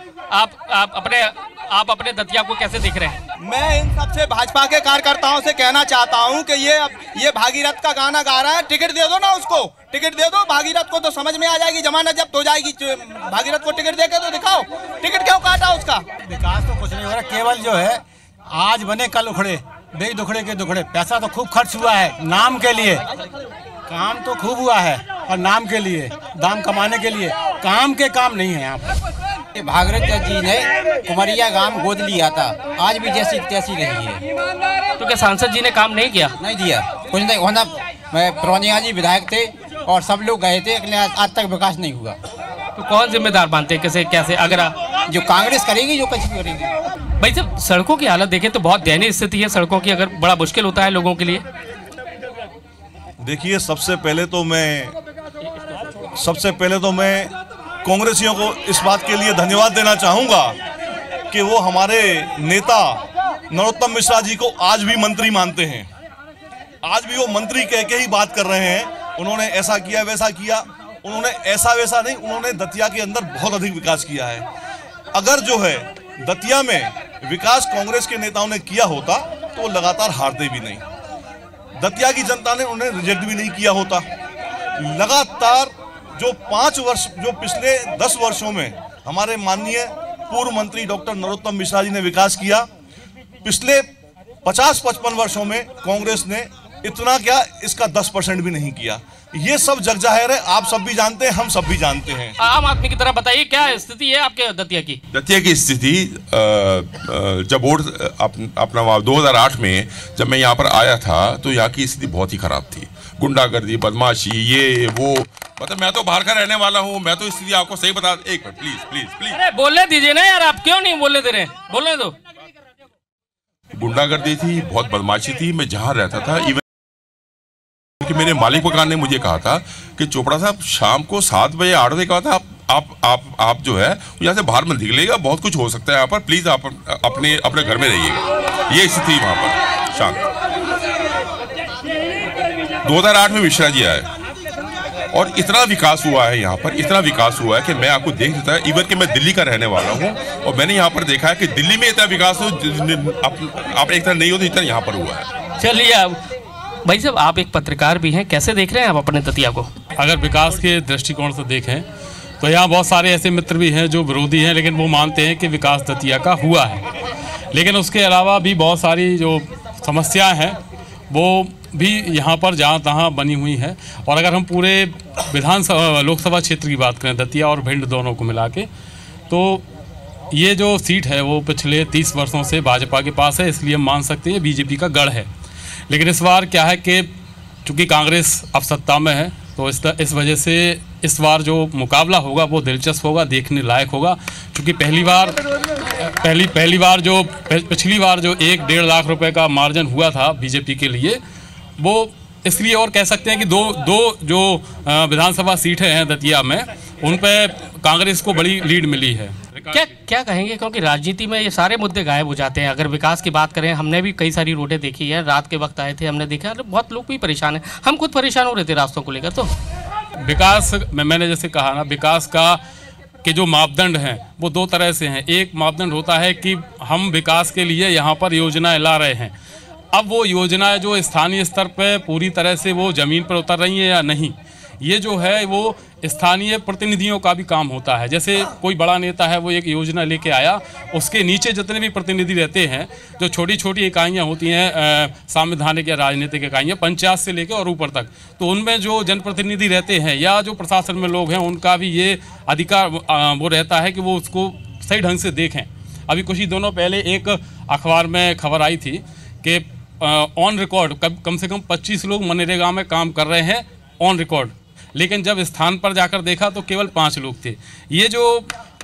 [SPEAKER 1] आप अपने दतिया को कैसे देख रहे हैं?
[SPEAKER 19] मैं इन सबसे भाजपा के कार्यकर्ताओं से कहना चाहता हूं कि ये भागीरथ का गाना गा रहा है, टिकट दे दो ना उसको, टिकट दे दो भागीरथ को, तो समझ में आ जाएगी, जमानत जब्त हो जाएगी। भागीरथ को टिकट देके तो दिखाओ, टिकट क्यों काटा उसका?
[SPEAKER 12] विकास तो कुछ नहीं हो रहा, केवल जो है आज बने कल उखड़े, बे दुखड़े के दुखड़े। पैसा तो खूब खर्च हुआ है नाम के लिए, काम तो खूब हुआ है और नाम के लिए, दाम कमाने के लिए, काम के काम नहीं है यहाँ पर।
[SPEAKER 23] भागीरथ जी ने कुमरिया गांव गोद लिया था, आज भी जैसी तैसी रही है।
[SPEAKER 1] तो क्या सांसद जी ने काम नहीं किया?
[SPEAKER 23] नहीं दिया कुछ नहीं होना। प्रवनिया जी विधायक थे और सब लोग गए थे, लेकिन आज तक विकास नहीं हुआ।
[SPEAKER 1] तो कौन जिम्मेदार मानते हैं? कैसे अगर
[SPEAKER 23] जो कांग्रेस करेगी, जो कुछ भी करेगी।
[SPEAKER 1] भाई जब सड़कों की हालत देखें तो बहुत दयनीय स्थिति है सड़कों की, अगर बड़ा मुश्किल होता है लोगों के लिए।
[SPEAKER 24] देखिए सबसे पहले तो मैं कांग्रेसियों को इस बात के लिए धन्यवाद देना चाहूँगा कि वो हमारे नेता नरोत्तम मिश्रा जी को आज भी मंत्री मानते हैं, आज भी वो मंत्री कह के ही बात कर रहे हैं। उन्होंने ऐसा किया वैसा किया, उन्होंने ऐसा वैसा नहीं, उन्होंने दतिया के अंदर बहुत अधिक विकास किया है। अगर जो है दतिया में विकास कांग्रेस के नेताओं ने किया होता तो वो लगातार हारते भी नहीं, दतिया की जनता ने उन्हें रिजेक्ट भी नहीं किया होता। लगातार जो 5 वर्ष, जो पिछले 10 वर्षों में हमारे माननीय पूर्व मंत्री डॉक्टर नरोत्तम मिश्रा जी ने विकास किया, पिछले 50-55 वर्षों में कांग्रेस ने इतना क्या, इसका 10% भी नहीं किया। ये सब जग जाहिर है, आप सब भी जानते हैं, हम सब भी जानते हैं।
[SPEAKER 1] आम आदमी की तरह बताइए क्या स्थिति है आपके दतिया की?
[SPEAKER 25] दतिया की स्थिति जब वोट अपना 2008 में जब मैं यहाँ पर आया था तो यहाँ की स्थिति बहुत ही खराब थी, गुंडागर्दी, बदमाशी, ये वो, मतलब मैं तो बाहर का रहने वाला हूँ, मैं तो स्थिति आपको सही बता। एक मिनट प्लीज।
[SPEAKER 1] अरे बोलने दीजिए ना यार, आप क्यों नहीं बोलने दे रहे? बोलने दो।
[SPEAKER 25] गुंडागर्दी थी, बहुत बदमाशी थी। मैं जहाँ रहता था, इवन कि मेरे मालिक मकान ने मुझे कहा था कि चोपड़ा साहब शाम को 7 बजे 8 बजे कहा था आप जो है यहाँ से बाहर मत निकलेगा, बहुत कुछ हो सकता है यहाँ पर, प्लीज आप अपने घर में रहिएगा। ये स्थिति वहाँ पर शांत। 2008 में मिश्रा जी आए और इतना विकास हुआ है यहाँ पर, इतना विकास हुआ है कि मैं आपको देख देता है। इवन कि मैं दिल्ली का रहने वाला हूँ और मैंने यहाँ पर देखा है कि दिल्ली में इतना विकास हो आप एक तरह नहीं होते इतना यहाँ पर हुआ है।
[SPEAKER 1] चलिए अब भाई साहब, आप एक पत्रकार भी हैं, कैसे देख रहे हैं आप अपने दतिया को?
[SPEAKER 26] अगर विकास के दृष्टिकोण से देखें तो यहाँ बहुत सारे ऐसे मित्र भी हैं जो विरोधी हैं, लेकिन वो मानते हैं कि विकास दतिया का हुआ है। लेकिन उसके अलावा भी बहुत सारी जो समस्याएं हैं वो भी यहाँ पर जहाँ तहाँ बनी हुई हैं। और अगर हम पूरे विधानसभा लोकसभा क्षेत्र की बात करें, दतिया और भिंड दोनों को मिला के, तो ये जो सीट है वो पिछले 30 वर्षों से भाजपा के पास है, इसलिए हम मान सकते हैं बीजेपी का गढ़ है। लेकिन इस बार क्या है कि चूँकि कांग्रेस अब सत्ता में है तो इस वजह से इस बार जो मुकाबला होगा वो दिलचस्प होगा, देखने लायक होगा। क्योंकि पिछली बार जो 1-1.5 लाख रुपए का मार्जिन हुआ था बीजेपी के लिए, वो इसलिए और कह सकते हैं कि दो जो विधानसभा सीटें हैं दतिया में, उन पे कांग्रेस को बड़ी लीड मिली है।
[SPEAKER 1] क्या कहेंगे, क्योंकि राजनीति में ये सारे मुद्दे गायब हो जाते हैं। अगर विकास की बात करें, हमने भी कई सारी रोडें देखी है, रात के वक्त आए थे, हमने देखा बहुत लोग भी परेशान हैं, हम खुद परेशान हो रहे थे रास्तों को लेकर। तो
[SPEAKER 26] विकास मैंने जैसे कहा ना, विकास का के जो मापदंड हैं वो दो तरह से हैं। एक मापदंड होता है कि हम विकास के लिए यहाँ पर योजनाएं ला रहे हैं। अब वो योजनाएं जो स्थानीय स्तर पे पूरी तरह से वो ज़मीन पर उतर रही हैं या नहीं, ये जो है वो स्थानीय प्रतिनिधियों का भी काम होता है। जैसे कोई बड़ा नेता है, वो एक योजना लेके आया, उसके नीचे जितने भी प्रतिनिधि रहते हैं, जो छोटी छोटी इकाइयाँ होती हैं, संवैधानिक या राजनीतिक इकाइयाँ, पंचायत से लेकर और ऊपर तक, तो उनमें जो जनप्रतिनिधि रहते हैं या जो प्रशासन में लोग हैं, उनका भी ये अधिकार वो रहता है कि वो उसको सही ढंग से देखें। अभी कुछ ही दिनों पहले एक अखबार में खबर आई थी कि ऑन रिकॉर्ड कम से कम 25 लोग मनरेगा में काम कर रहे हैं ऑन रिकॉर्ड, लेकिन जब स्थान पर जाकर देखा तो केवल 5 लोग थे। ये जो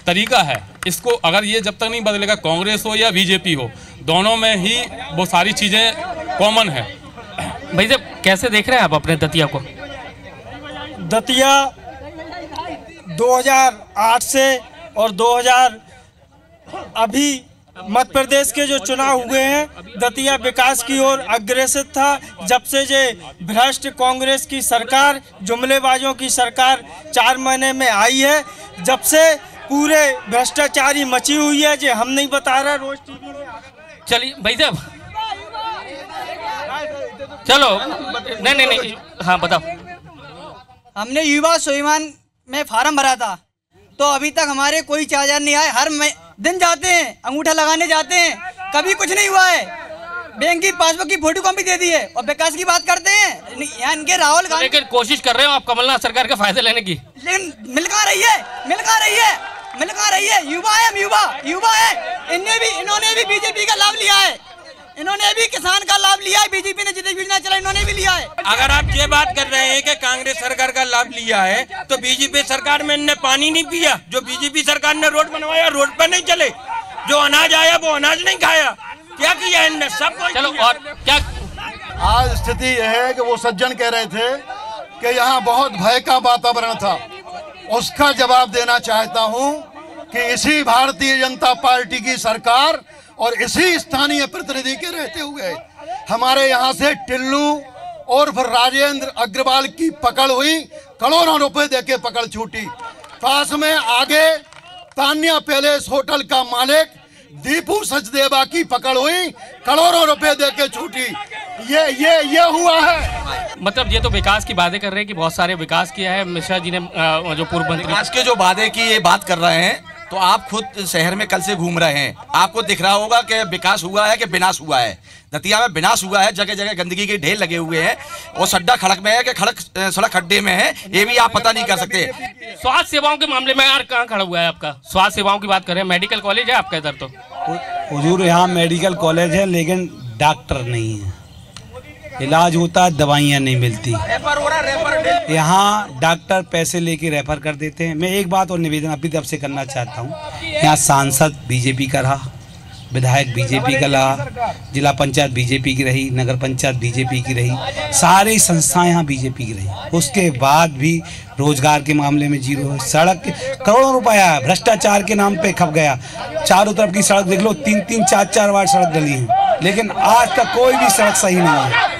[SPEAKER 26] तरीका है, इसको अगर ये जब तक नहीं बदलेगा, कांग्रेस हो या बीजेपी हो, दोनों में ही वो सारी चीज़ें कॉमन है।
[SPEAKER 1] भाई साहब, कैसे देख रहे हैं आप अपने दतिया को?
[SPEAKER 3] दतिया 2008 से और 2000 अभी मध्य प्रदेश के जो चुनाव हुए हैं, दतिया विकास की ओर अग्रसर था। जब से ये भ्रष्ट कांग्रेस की सरकार, जुमलेबाजों की सरकार 4 महीने में आई है, जब से पूरे भ्रष्टाचारी मची हुई है, जो हम नहीं बता रहे रोज टीवी में।
[SPEAKER 1] चलिए भाई साहब, चलो नहीं, हाँ बताओ।
[SPEAKER 9] हमने युवा स्वाभिमान में फार्म भरा था, तो अभी तक हमारे कोई चार्जर नहीं आए। हर दिन जाते हैं, अंगूठा लगाने जाते हैं, कभी कुछ नहीं हुआ है। बैंक की पासबुक की फोटो कॉपी दे दी है और विकास की बात करते हैं। यहाँ इनके राहुल गांधी
[SPEAKER 1] लेकिन कोशिश कर रहे हो आप कमलनाथ सरकार के फायदे लेने की,
[SPEAKER 9] लेकिन मिल कहाँ रही है? युवा है, हम युवा है। इन्होंने भी बीजेपी का लाभ लिया है, इन्होंने भी किसान का लाभ लिया है। बीजेपी ने जितनी योजना चलाई इन्होंने भी लिया है।
[SPEAKER 4] अगर आप ये बात कर रहे हैं कि कांग्रेस सरकार का लाभ लिया है, तो बीजेपी सरकार में इनने पानी नहीं पिया। जो बीजेपी सरकार ने रोड बनवाया, रोड पर नहीं चले। जो अनाज आया वो अनाज नहीं खाया। क्या किया इनने? सब कुछ।
[SPEAKER 1] चलो, और क्या
[SPEAKER 14] आज स्थिति यह है कि वो सज्जन कह रहे थे कि यहाँ बहुत भय का वातावरण था। उसका जवाब देना चाहता हूँ कि इसी भारतीय जनता पार्टी की सरकार और इसी स्थानीय प्रतिनिधि के रहते हुए हमारे यहाँ से टिल्लू और फिर राजेंद्र अग्रवाल की पकड़ हुई, करोड़ों रुपए देके पकड़ छूटी। पास में आगे तान्या पैलेस होटल का मालिक दीपू सचदेवा की पकड़ हुई, करोड़ों रुपए देके छूटी। ये हुआ है।
[SPEAKER 1] मतलब ये तो विकास की बातें कर रहे हैं कि बहुत सारे विकास किया है। मिश्रा जी ने जो पूर्व मंत्री
[SPEAKER 15] विकास के जो वादे की ये बात कर रहे हैं, तो आप खुद शहर में कल से घूम रहे हैं, आपको दिख रहा होगा कि विकास हुआ है कि विनाश हुआ है। दतिया में विनाश हुआ है, जगह जगह गंदगी के ढेर लगे हुए हैं। वो सड्डा खड़क में है कि सड़क खड्डे में है, ये भी आप पता नहीं कर सकते।
[SPEAKER 1] स्वास्थ्य सेवाओं के मामले में यार कहाँ खड़ा हुआ है आपका? स्वास्थ्य सेवाओं की बात करें, मेडिकल कॉलेज है आपका इधर? तो
[SPEAKER 10] हुजूर यहाँ मेडिकल कॉलेज है, लेकिन डॉक्टर नहीं है। इलाज होता है, दवाइयाँ नहीं मिलती। यहाँ डॉक्टर पैसे लेके रेफर कर देते हैं। मैं एक बात और निवेदन अपनी तरफ से करना चाहता हूँ, यहाँ सांसद बीजेपी का रहा, विधायक बीजेपी का रहा, जिला पंचायत बीजेपी की रही, नगर पंचायत बीजेपी की रही, सारी संस्थाएं यहाँ बीजेपी की रही। उसके बाद भी रोजगार के मामले में जीरो है। सड़क करोड़ों रुपया भ्रष्टाचार के नाम पे खप गया। चारों तरफ की सड़क देख लो, 3-3, 4-4 बार सड़क डली है, लेकिन आज तक कोई भी सड़क सही नहीं है।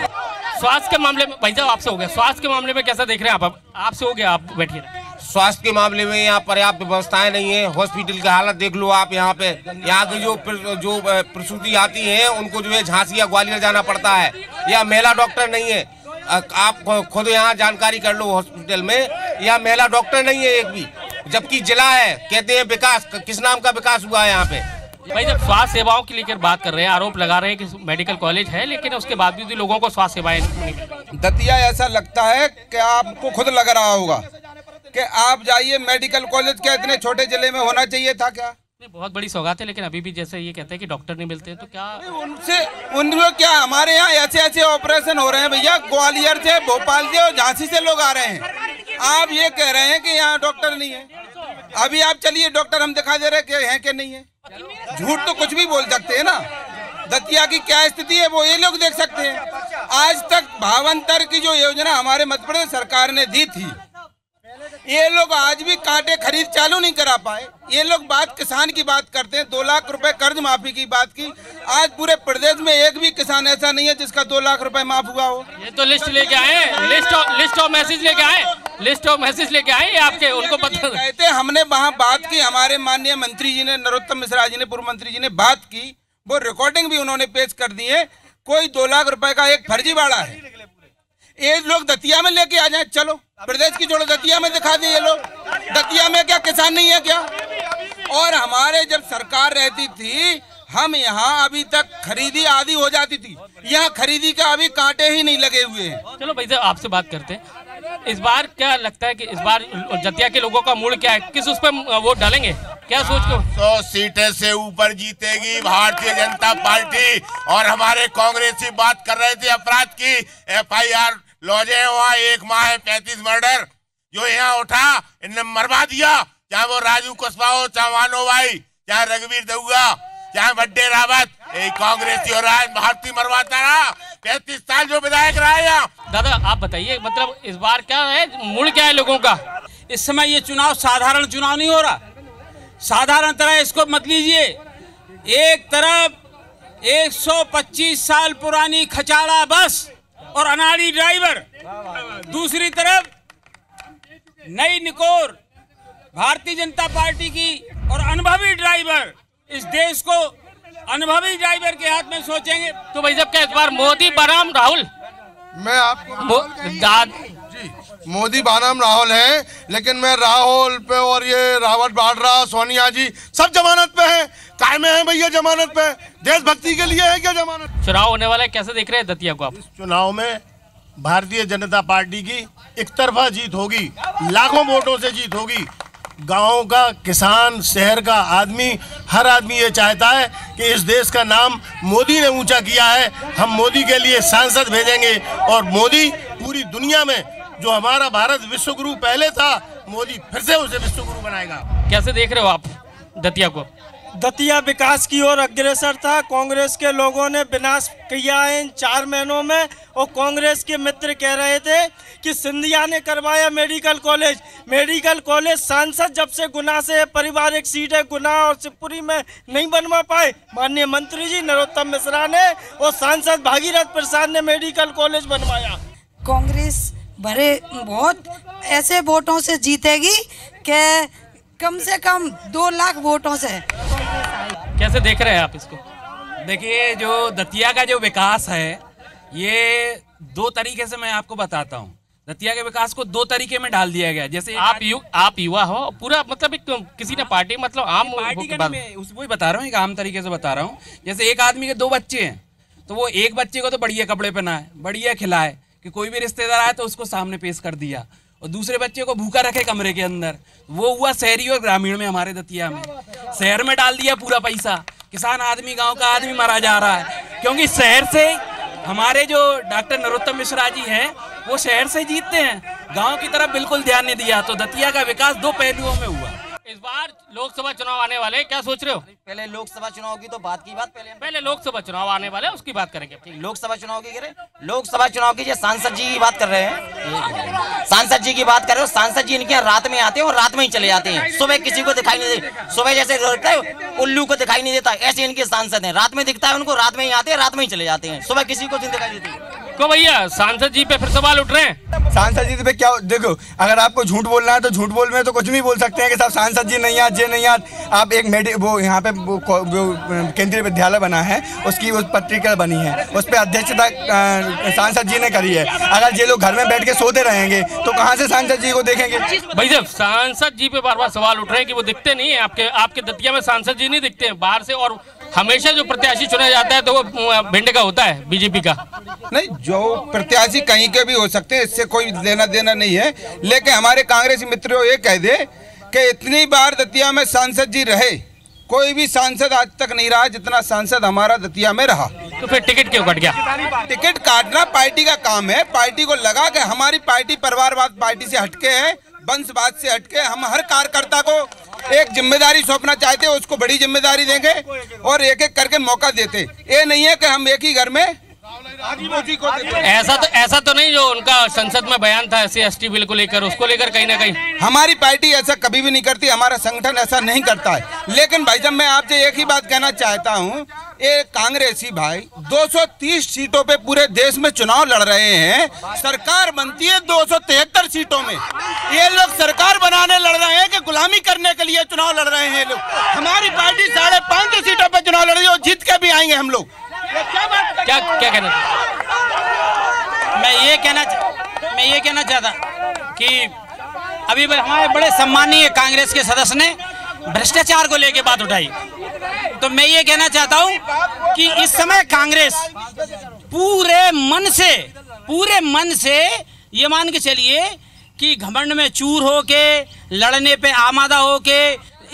[SPEAKER 1] स्वास्थ्य के मामले में भाई साहब आपसे हो गया, स्वास्थ्य के मामले में कैसा देख रहे हैं आप? आपसे हो गया, आप बैठिए।
[SPEAKER 17] स्वास्थ्य के मामले में यहाँ पर्याप्त व्यवस्थाएं नहीं है। हॉस्पिटल की हालत देख लो आप। यहाँ पे यहाँ की जो प्रसूति आती है, उनको जो है झांसी या ग्वालियर जाना पड़ता है, या महिला डॉक्टर नहीं है। आप खुद यहाँ जानकारी कर लो, हॉस्पिटल में यहाँ महिला डॉक्टर नहीं है एक भी, जबकि जिला है। कहते हैं विकास, किस नाम का विकास हुआ है यहाँ पे?
[SPEAKER 1] भाई जब स्वास्थ्य सेवाओं की लेकर बात कर रहे हैं, आरोप लगा रहे हैं कि मेडिकल कॉलेज है, लेकिन उसके बाद भी लोगों को स्वास्थ्य सेवाएं नहीं।
[SPEAKER 21] दतिया ऐसा लगता है कि आपको खुद लग रहा होगा कि आप जाइए मेडिकल कॉलेज, क्या इतने छोटे जिले में होना चाहिए था क्या?
[SPEAKER 1] बहुत बड़ी सौगात है, लेकिन अभी भी जैसे ये कहते हैं कि डॉक्टर नहीं मिलते, तो क्या
[SPEAKER 21] उनको क्या हमारे यहाँ ऐसे ऑपरेशन हो रहे हैं भैया, ग्वालियर से, भोपाल से और झांसी से लोग आ रहे हैं। आप ये कह रहे हैं कि यहाँ डॉक्टर नहीं है। अभी आप चलिए, डॉक्टर हम दिखा दे रहे हैं कि नहीं है। झूठ तो कुछ भी बोल सकते हैं ना। दतिया की क्या स्थिति है वो ये लोग देख सकते हैं। आज तक भावांतर की जो योजना हमारे मध्य प्रदेश सरकार ने दी थी, ये लोग आज भी कांटे खरीद चालू नहीं करा पाए। ये लोग बात किसान की बात करते हैं, 2 लाख रुपए कर्ज माफी की बात की। आज पूरे प्रदेश में एक भी किसान ऐसा नहीं है जिसका 2 लाख रुपए माफ हुआ हो।
[SPEAKER 1] ये तो लिस्ट लेके आए, लिस्ट ऑफ मैसेज लेके आए, लिस्ट ऑफ मैसेज लेके आए आपके, उनको पता
[SPEAKER 21] कहते हमने उन्होंने वहाँ बात की, हमारे माननीय मंत्री जी ने, नरोत्तम मिश्रा जी ने, पूर्व मंत्री जी ने बात की, वो रिकॉर्डिंग भी उन्होंने पेश कर दी है। कोई 2 लाख रुपए का एक फर्जीवाड़ा है, ये लोग दतिया में लेके आ जाए, चलो प्रदेश की जोड़ो, दतिया में दिखा दिए लोग। दतिया में क्या किसान नहीं है क्या? और हमारे जब सरकार रहती थी, हम यहाँ अभी तक खरीदी आधी हो जाती थी, यहाँ खरीदी का अभी कांटे ही नहीं लगे हुए हैं।
[SPEAKER 1] चलो भाई साहब आपसे बात करते हैं, इस बार क्या लगता है कि इस बार दतिया के लोगों का मूड क्या है, किस उस पर वोट डालेंगे, क्या सोच के?
[SPEAKER 20] 100 सीटें से ऊपर जीतेगी भारतीय जनता पार्टी। और हमारे कांग्रेसी बात कर रहे थे अपराध की, FIR लॉजे वहाँ 1 माह है 35 मर्डर जो यहाँ उठा, इनने मरवा दिया। चाहे वो राजू कुशवाहा, चाहे मानो भाई, चाहे रघुवीर दहुआ, चाहे बड्डे रावत, कांग्रेसी और भारतीय मरवाता रहा 35 साल जो विधायक रहा यहाँ।
[SPEAKER 1] दादा आप बताइए, मतलब इस बार क्या है, मूड क्या है लोगों का?
[SPEAKER 4] इस समय ये चुनाव साधारण चुनाव नहीं हो रहा, साधारण तरह इसको मत लीजिए। एक तरफ 125 साल पुरानी खचाड़ा बस और अनाड़ी ड्राइवर, दूसरी तरफ नई निकोर भारतीय जनता पार्टी की और अनुभवी ड्राइवर। इस देश को अनुभवी ड्राइवर के हाथ में सोचेंगे
[SPEAKER 1] तो भाई साहब क्या इस बार मोदी बनाम राहुल?
[SPEAKER 18] मैं आपको मोदी बनाम राहुल है, लेकिन मैं राहुल पे और ये रावत बाड्रा, सोनिया जी सब जमानत पे हैं, कायमे हैं भैया जमानत पे। देशभक्ति के लिए है क्या जमानत?
[SPEAKER 1] चुनाव होने वाला है, कैसे देख रहे हैं दतिया को आप?
[SPEAKER 18] चुनाव में भारतीय जनता पार्टी की एक तरफा जीत होगी, लाखों वोटों से जीत होगी। गाँव का किसान, शहर का आदमी, हर आदमी ये चाहता है कि इस देश का नाम मोदी ने ऊंचा किया है। हम मोदी के लिए सांसद भेजेंगे और मोदी पूरी दुनिया में, जो हमारा भारत विश्वगुरु पहले था, मोदी फिर से उसे विश्वगुरु बनाएगा।
[SPEAKER 1] कैसे देख रहे हो आप दतिया को?
[SPEAKER 3] दतिया विकास की ओर अग्रसर था, कांग्रेस के लोगों ने विनाश किया है इन 4 महीनों में। और कांग्रेस के मित्र कह रहे थे कि सिंधिया ने करवाया मेडिकल कॉलेज सांसद जब से गुना से पारिवारिक सीट है, गुना और शिवपुरी में नहीं बनवा पाए, माननीय मंत्री जी नरोत्तम मिश्रा ने और सांसद भागीरथ प्रसाद ने मेडिकल कॉलेज बनवाया।
[SPEAKER 2] कांग्रेस भरे बहुत ऐसे वोटों से जीतेगी कि कम से कम 2 लाख वोटों से।
[SPEAKER 1] कैसे देख रहे हैं आप इसको?
[SPEAKER 11] देखिए, जो दतिया का जो विकास है, ये 2 तरीके से मैं आपको बताता हूँ। दतिया के विकास को 2 तरीके में डाल दिया गया। जैसे
[SPEAKER 1] आप युवा हो, पूरा मतलब एक किसी ने पार्टी, मतलब आम
[SPEAKER 11] पार्टी का मैं उसको ही बता रहा हूँ, एक आम तरीके से बता रहा हूँ। जैसे एक आदमी के 2 बच्चे हैं, तो वो एक बच्चे को तो बढ़िया कपड़े पहनाए, बढ़िया खिलाए, कि कोई भी रिश्तेदार आए तो उसको सामने पेश कर दिया, और दूसरे बच्चे को भूखा रखे कमरे के अंदर। वो हुआ शहरी और ग्रामीण में। हमारे दतिया में शहर में डाल दिया पूरा पैसा, किसान आदमी, गांव का आदमी मरा जा रहा है, क्योंकि शहर से हमारे जो डॉक्टर नरोत्तम मिश्रा जी हैं, वो शहर से जीतते हैं, गांव की तरफ बिल्कुल ध्यान नहीं दिया। तो दतिया का विकास 2 पहलुओं में हुआ।
[SPEAKER 1] इस बार लोकसभा चुनाव आने वाले, क्या सोच रहे हो?
[SPEAKER 6] पहले लोकसभा चुनाव की तो बात की बात
[SPEAKER 1] पहले लोकसभा चुनाव आने वाले, उसकी बात करेंगे।
[SPEAKER 6] लोकसभा चुनाव की करें, लोकसभा चुनाव की जो सांसद जी की बात कर रहे हैं, सांसद जी की बात कर रहे हो। सांसद जी इनके यहाँ रात में आते हैं और रात में ही चले जाते हैं, सुबह किसी को दिखाई नहीं देता। सुबह जैसे उल्लू को दिखाई नहीं देता, ऐसे इनके सांसद हैं, रात में दिखता है उनको, रात में ही आते हैं, रात में ही चले जाते हैं, सुबह किसी को दिखाई देती है।
[SPEAKER 1] को भैया सांसद जी पे फिर सवाल उठ रहे हैं।
[SPEAKER 19] सांसद जी पे क्या, देखो अगर आपको झूठ बोलना है तो झूठ बोल में तो कुछ भी बोल सकते हैं कि साहब सांसद जी नहीं आते, नहीं आते। आप एक वो यहाँ पे वो केंद्रीय विद्यालय बना है, उसकी उस पत्रिका बनी है, उस पर अध्यक्षता सांसद जी ने करी है। अगर ये लोग घर में बैठ के सोते रहेंगे तो कहाँ से सांसद जी को देखेंगे?
[SPEAKER 1] भाई साहब सांसद जी पे बार बार सवाल उठ रहे हैं कि वो दिखते नहीं है। आपके दतिया में सांसद जी नहीं दिखते हैं बाहर से, और हमेशा जो प्रत्याशी चुना जाता है तो वो भिंड का होता है, बीजेपी का।
[SPEAKER 21] नहीं, जो प्रत्याशी कहीं के भी हो सकते हैं, इससे कोई लेना देना नहीं है। लेकिन हमारे कांग्रेसी मित्रों ये कह दे कि इतनी बार दतिया में सांसद जी रहे, कोई भी सांसद आज तक नहीं रहा जितना सांसद हमारा दतिया में रहा।
[SPEAKER 1] तो फिर टिकट क्यों कट गया?
[SPEAKER 21] टिकट काटना पार्टी का काम है। पार्टी को लगा कि हमारी पार्टी परिवारवाद पार्टी से हटके है, वंशवाद से हटके। हम हर कार्यकर्ता को एक जिम्मेदारी सौंपना चाहते हैं, उसको बड़ी जिम्मेदारी देंगे और एक एक करके मौका देते। ये नहीं है कि हम एक ही घर में
[SPEAKER 1] ऐसा तो नहीं जो उनका संसद में बयान था SC/ST बिल को लेकर, उसको लेकर कहीं ना कहीं
[SPEAKER 21] हमारी पार्टी ऐसा कभी भी नहीं करती, हमारा संगठन ऐसा नहीं करता है। लेकिन भाई साहब मैं आपसे एक ही बात कहना चाहता हूँ, ये कांग्रेसी भाई 230 सीटों पे पूरे देश में चुनाव लड़ रहे हैं, सरकार बनती है 273 सीटों में। ये लोग सरकार बनाने लड़ रहे हैं कि गुलामी करने के लिए चुनाव लड़ रहे हैं लोग। हमारी पार्टी 550 सीटों पे चुनाव लड़ रही है और जीत के भी आएंगे हम लोग।
[SPEAKER 1] क्या कहना?
[SPEAKER 4] मैं ये कहना चाहता कि अभी हमारे बड़े सम्मानीय कांग्रेस के सदस्य ने भ्रष्टाचार को लेकर बात उठाई, तो मैं ये कहना चाहता हूं कि इस समय कांग्रेस पूरे मन से ये मान के चलिए कि घमंड में चूर होके लड़ने पे आमादा होके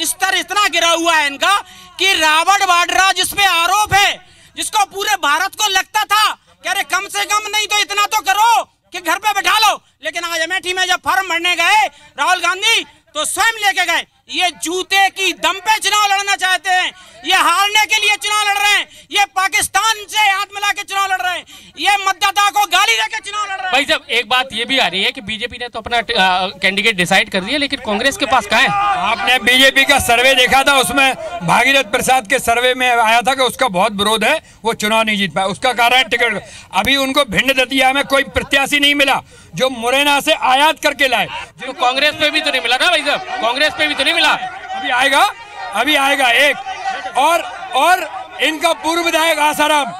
[SPEAKER 4] स्तर इतना गिरा हुआ है इनका कि रावण वाड्रा जिसपे आरोप है, जिसको पूरे भारत को लगता था कि अरे कम से कम नहीं तो इतना तो करो कि घर पे बैठा लो, लेकिन आज अमेठी में जब फॉर्म भरने गए राहुल गांधी तो स्वयं लेके गए। ये जूते की दम पे चुनाव लड़ना चाहते हैं, ये हारने के लिए चुनाव लड़ रहे हैं, ये पाकिस्तान से हाथ मिला के चुनाव लड़ रहे हैं, ये मतदाता को गाली देके चुनाव लड़ रहे हैं।
[SPEAKER 1] भाई साहब एक बात ये भी आ रही है कि बीजेपी ने तो अपना कैंडिडेट डिसाइड कर दिया, लेकिन कांग्रेस के पास कहाँ है?
[SPEAKER 10] आपने बीजेपी का सर्वे देखा था, उसमें भागीरथ प्रसाद के सर्वे में आया था कि उसका बहुत विरोध है, वो चुनाव नहीं जीत पाया। उसका कारण टिकट, अभी उनको भिंड दतिया में कोई प्रत्याशी नहीं मिला जो मुरैना से आयात करके लाए।
[SPEAKER 1] तो कांग्रेस पे भी तो नहीं मिला ना भाई साहब, कांग्रेस पे भी तो नहीं मिला।
[SPEAKER 10] अभी आएगा एक और इनका पूर्व विधायक आसाराम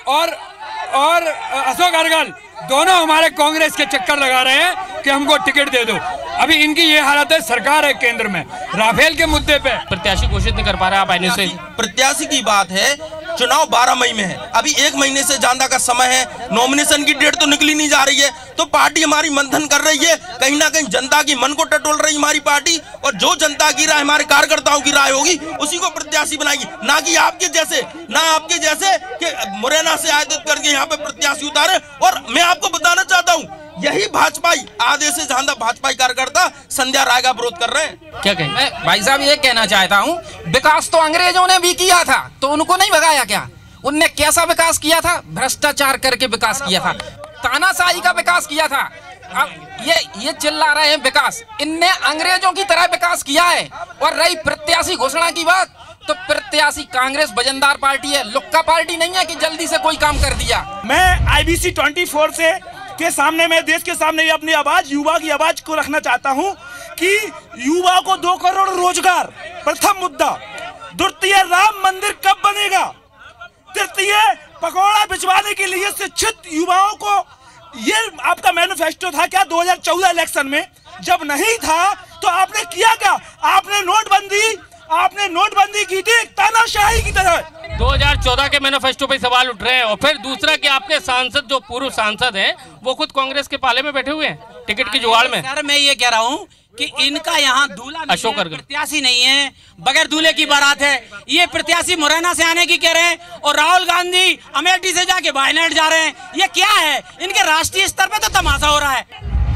[SPEAKER 10] और अशोक अरगल दोनों हमारे कांग्रेस के चक्कर लगा रहे हैं कि हमको टिकट दे दो। अभी इनकी ये हालत है, सरकार है केंद्र में, राफेल के मुद्दे पे
[SPEAKER 1] प्रत्याशी घोषित नहीं कर पा रहे आप। से
[SPEAKER 15] प्रत्याशी की बात है, चुनाव 12 मई में है, अभी 1 महीने से ज्यादा का समय है, नॉमिनेशन की डेट तो निकली नहीं जा रही है, तो पार्टी हमारी मंथन कर रही है, कहीं ना कहीं जनता की मन को टटोल रही हमारी पार्टी, और जो जनता की राय हमारे कार्यकर्ताओं की राय होगी उसी को प्रत्याशी बनाएगी, ना कि आपके जैसे कि मुरैना से आयात करके यहाँ पे प्रत्याशी उतारे। और मैं आपको बताना चाहता हूँ, यही भाजपाई आधे से ज्यादा भाजपाई कार्यकर्ता संध्या राय का विरोध कर रहे हैं।
[SPEAKER 11] क्या कहें? मैं भाई साहब ये कहना चाहता हूँ, विकास तो अंग्रेजों ने भी किया था, तो उनको नहीं भगाया क्या? उनने कैसा विकास किया था? भ्रष्टाचार करके विकास किया था, तानाशाही का विकास किया था। अब ये चिल्ला रहे हैं विकास, इनने अंग्रेजों की तरह विकास किया है। और रही प्रत्याशी घोषणा की बात, तो प्रत्याशी कांग्रेस वजनदार पार्टी है, लुक्का पार्टी नहीं है कि जल्दी से कोई काम कर दिया।
[SPEAKER 10] मैं IBC 24 से के सामने, मैं देश के सामने अपनी आवाज, युवा की आवाज को रखना चाहता हूं कि युवा को 2 करोड़ रोजगार प्रथम मुद्दा, द्वितीय राम मंदिर कब बनेगा, तृतीय पकौड़ा बिछवाने के लिए शिक्षित युवाओं को, ये आपका मैनिफेस्टो था क्या 2014 इलेक्शन में? जब नहीं था तो आपने किया क्या? आपने नोटबंदी की थी तानाशाही की तरह।
[SPEAKER 1] 2014 के मैनिफेस्टो पे सवाल उठ रहे हैं, और फिर दूसरा कि आपके सांसद जो पूर्व सांसद हैं वो खुद कांग्रेस के पाले में बैठे हुए हैं टिकट की जुगाड़ में।
[SPEAKER 4] सर मैं ये कह रहा हूँ कि इनका यहाँ दूल्हा
[SPEAKER 1] अशोक अरगल
[SPEAKER 4] प्रत्याशी नहीं है, बगैर दूल्हे की बारात है। ये प्रत्याशी मुरैना से आने की कह रहे हैं और राहुल गांधी अमेठी से जाके वायनाड जा रहे हैं। ये क्या है? इनके राष्ट्रीय स्तर पे तो तमाशा हो रहा है।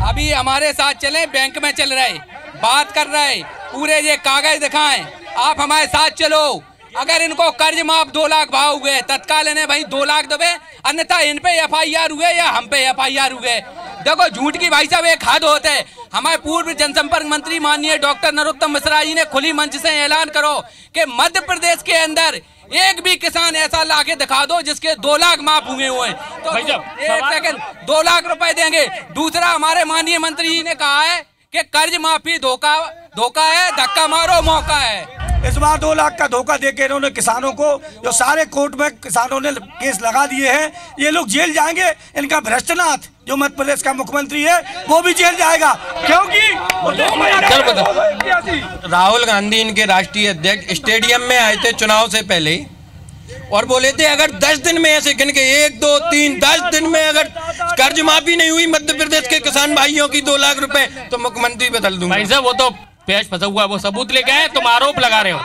[SPEAKER 5] अभी हमारे साथ चले, बैंक में चल रहे, बात कर रहे, पूरे ये कागज दिखाएं, आप हमारे साथ चलो। अगर इनको कर्ज माफ 2 लाख भाव हुए तत्काल इन्हें भाई 2 लाख दबे, अन्यथा इन पे FIR हुए या हम पे FIR हुए। देखो झूठ की भाई साहब एक हद होते है। हमारे पूर्व जनसंपर्क मंत्री माननीय डॉक्टर नरोत्तम मिश्रा जी ने खुली मंच से ऐलान करो कि मध्य प्रदेश के अंदर एक भी किसान ऐसा लाके दिखा दो जिसके 2 लाख माफ हुए हुए हैं, तो एक सेकंड 2 लाख रुपए देंगे। दूसरा हमारे माननीय मंत्री जी ने कहा है कि कर्ज माफी धोखा है, धक्का मारो मौका है।
[SPEAKER 10] इस बार 2 लाख का धोखा देके इन्होंने किसानों को, जो सारे कोर्ट में किसानों ने केस लगा दिए हैं, ये लोग जेल जाएंगे। इनका भ्रष्टनाथ जो मध्य प्रदेश का मुख्यमंत्री है वो भी जेल जाएगा, क्योंकि
[SPEAKER 7] राहुल गांधी इनके राष्ट्रीय अध्यक्ष स्टेडियम में आए थे चुनाव से पहले और बोले थे अगर 10 दिन में ऐसे गिन के 1, 2, 3 10 दिन में अगर कर्ज माफी नहीं हुई मध्य प्रदेश के किसान भाइयों की 2 लाख रुपए तो मुख्यमंत्री बदल दूंगा।
[SPEAKER 1] भाई साहब वो तो पेश फंसा हुआ है, वो सबूत लेके आए, तुम आरोप लगा रहे हो,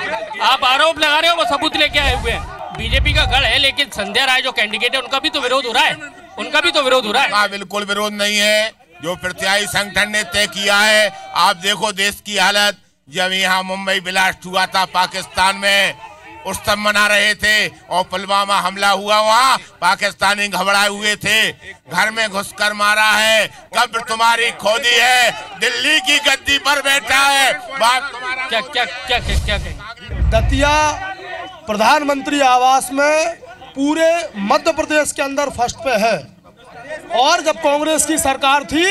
[SPEAKER 1] आप आरोप लगा रहे हो, वो सबूत लेके आए हुए हैं। बीजेपी का गढ़ है, लेकिन संध्या राय जो कैंडिडेट है उनका भी तो विरोध हो रहा है, उनका भी तो विरोध हो रहा है।
[SPEAKER 20] बिल्कुल विरोध नहीं है, जो प्रत्याशी संगठन ने तय किया है। आप देखो देश की हालत, जब यहाँ मुंबई ब्लास्ट हुआ था पाकिस्तान में, उत्सव मना रहे थे और पुलवामा हमला हुआ, वहाँ पाकिस्तानी घबराए हुए थे, घर में घुसकर मारा है, कब्र तुम्हारी खोदी है, दिल्ली की गद्दी पर बैठा है। बात
[SPEAKER 1] क्या क्या क्या क्या
[SPEAKER 8] दतिया प्रधानमंत्री आवास में पूरे मध्य प्रदेश के अंदर फर्स्ट पे है। और जब कांग्रेस की सरकार थी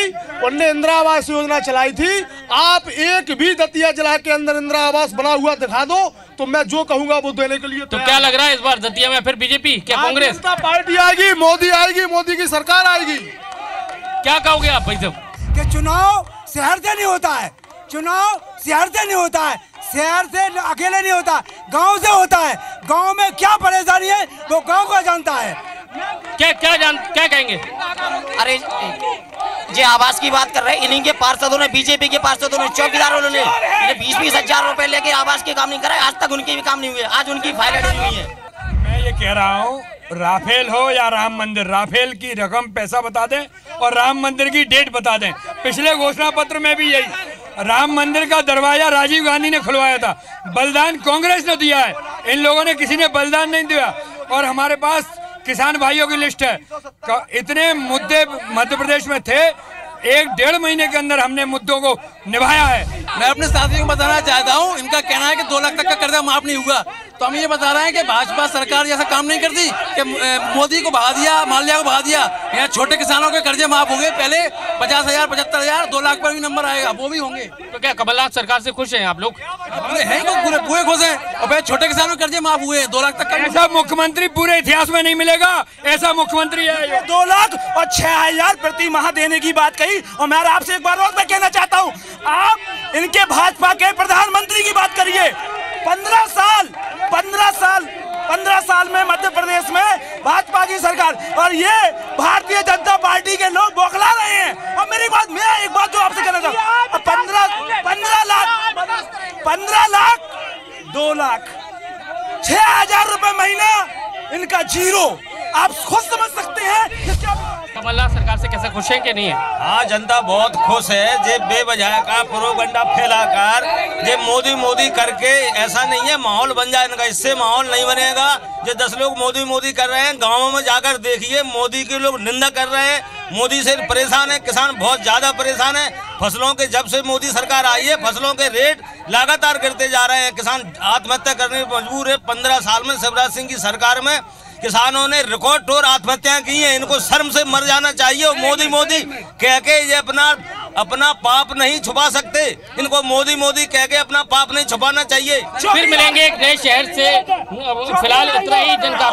[SPEAKER 8] उनने इंदिरा आवास योजना चलाई थी। आप एक भी दतिया जिला के अंदर इंदिरा आवास बना हुआ दिखा दो तो मैं जो कहूंगा वो देने के लिए।
[SPEAKER 1] तो क्या लग रहा है इस बार दतिया में फिर बीजेपी, क्या कांग्रेस?
[SPEAKER 8] जनता पार्टी आएगी, मोदी की सरकार आएगी।
[SPEAKER 1] क्या कहोगे आप भाई साहब?
[SPEAKER 10] कि चुनाव शहर से नहीं होता है, चुनाव शहर से नहीं होता है, शहर से अकेले नहीं होता, गांव से होता है। गांव में क्या परेशानी है वो गांव का जानता है।
[SPEAKER 1] क्या कहेंगे?
[SPEAKER 6] अरे ये आवास की बात कर रहे हैं, इन्हीं के पार्षदों ने, बीजेपी के पार्षदों ने, चौकीदारों ने 20-20 हजार रुपए लेके आवास के काम नहीं कराए। आज तक उनके भी काम नहीं हुए, आज उनकी फाइलें नहीं हुई है।
[SPEAKER 10] मैं ये कह रहा हूँ, राफेल हो या राम मंदिर, राफेल की रकम पैसा बता दें और राम मंदिर की डेट बता दें। पिछले घोषणा पत्र में भी यही, राम मंदिर का दरवाजा राजीव गांधी ने खुलवाया था, बलिदान कांग्रेस ने दिया है, इन लोगों ने किसी ने बलिदान नहीं दिया। और हमारे पास किसान भाइयों की लिस्ट है, इतने मुद्दे मध्य प्रदेश में थे, 1-1.5 महीने के अंदर हमने मुद्दों को निभाया है।
[SPEAKER 12] मैं अपने साथियों को बताना चाहता हूँ, इनका कहना है कि 2 लाख तक का कर्जा माफ नहीं हुआ, तो हम ये बता रहे हैं कि भाजपा सरकार जैसा काम नहीं करती कि मोदी को भगा दिया, माल्या को भगा दिया। यहाँ छोटे किसानों के कर्जे माफ होंगे, पहले 50,000, 75,000, 2 लाख पर भी नंबर आएगा, वो भी होंगे।
[SPEAKER 1] तो क्या कमलनाथ सरकार से खुश हैं आप लोग?
[SPEAKER 12] हैं तो पूरे खुश हैं, और पहले छोटे किसानों के कर्जे माफ हुए 2 लाख तक का।
[SPEAKER 10] ऐसा मुख्यमंत्री पूरे इतिहास में नहीं मिलेगा, ऐसा मुख्यमंत्री है। 2 लाख और 6,000 प्रति माह देने की बात कही। और मैं आपसे एक बार और मैं कहना चाहता हूँ, आप इनके भाजपा के प्रधानमंत्री की बात करिए। 15 साल में मध्य प्रदेश में भाजपा की सरकार, और ये भारतीय जनता पार्टी के लोग बौखला रहे हैं। और मैं एक बात जो आपसे कहना चाहता हूँ, 15 लाख 2 लाख 6,000 रुपए महीना इनका जीरो। आप खुद समझ सकते हैं
[SPEAKER 1] कमलनाथ सरकार से कैसे खुश है कि नहीं है?
[SPEAKER 13] हाँ, जनता बहुत खुश है। जे बेवजह का प्रोपगंडा फैलाकर जे मोदी करके ऐसा नहीं है माहौल बन जाए इनका, इससे माहौल नहीं बनेगा। जो 10 लोग मोदी कर रहे हैं, गाँवों में जाकर देखिए मोदी के लोग निंदा कर रहे हैं, मोदी से परेशान है, किसान बहुत ज्यादा परेशान है। फसलों के जब से मोदी सरकार आई है, फसलों के रेट लगातार गिरते जा रहे हैं, किसान आत्महत्या करने पर मजबूर है। 15 साल में शिवराज सिंह की सरकार में किसानों ने रिकॉर्ड तोड़ आत्महत्या की है। इनको शर्म से मर जाना चाहिए। और मोदी कह के ये अपना पाप नहीं छुपा सकते, इनको मोदी कह के अपना पाप नहीं छुपाना चाहिए।
[SPEAKER 1] फिर मिलेंगे एक नए शहर से, फिलहाल इतना ही। जनता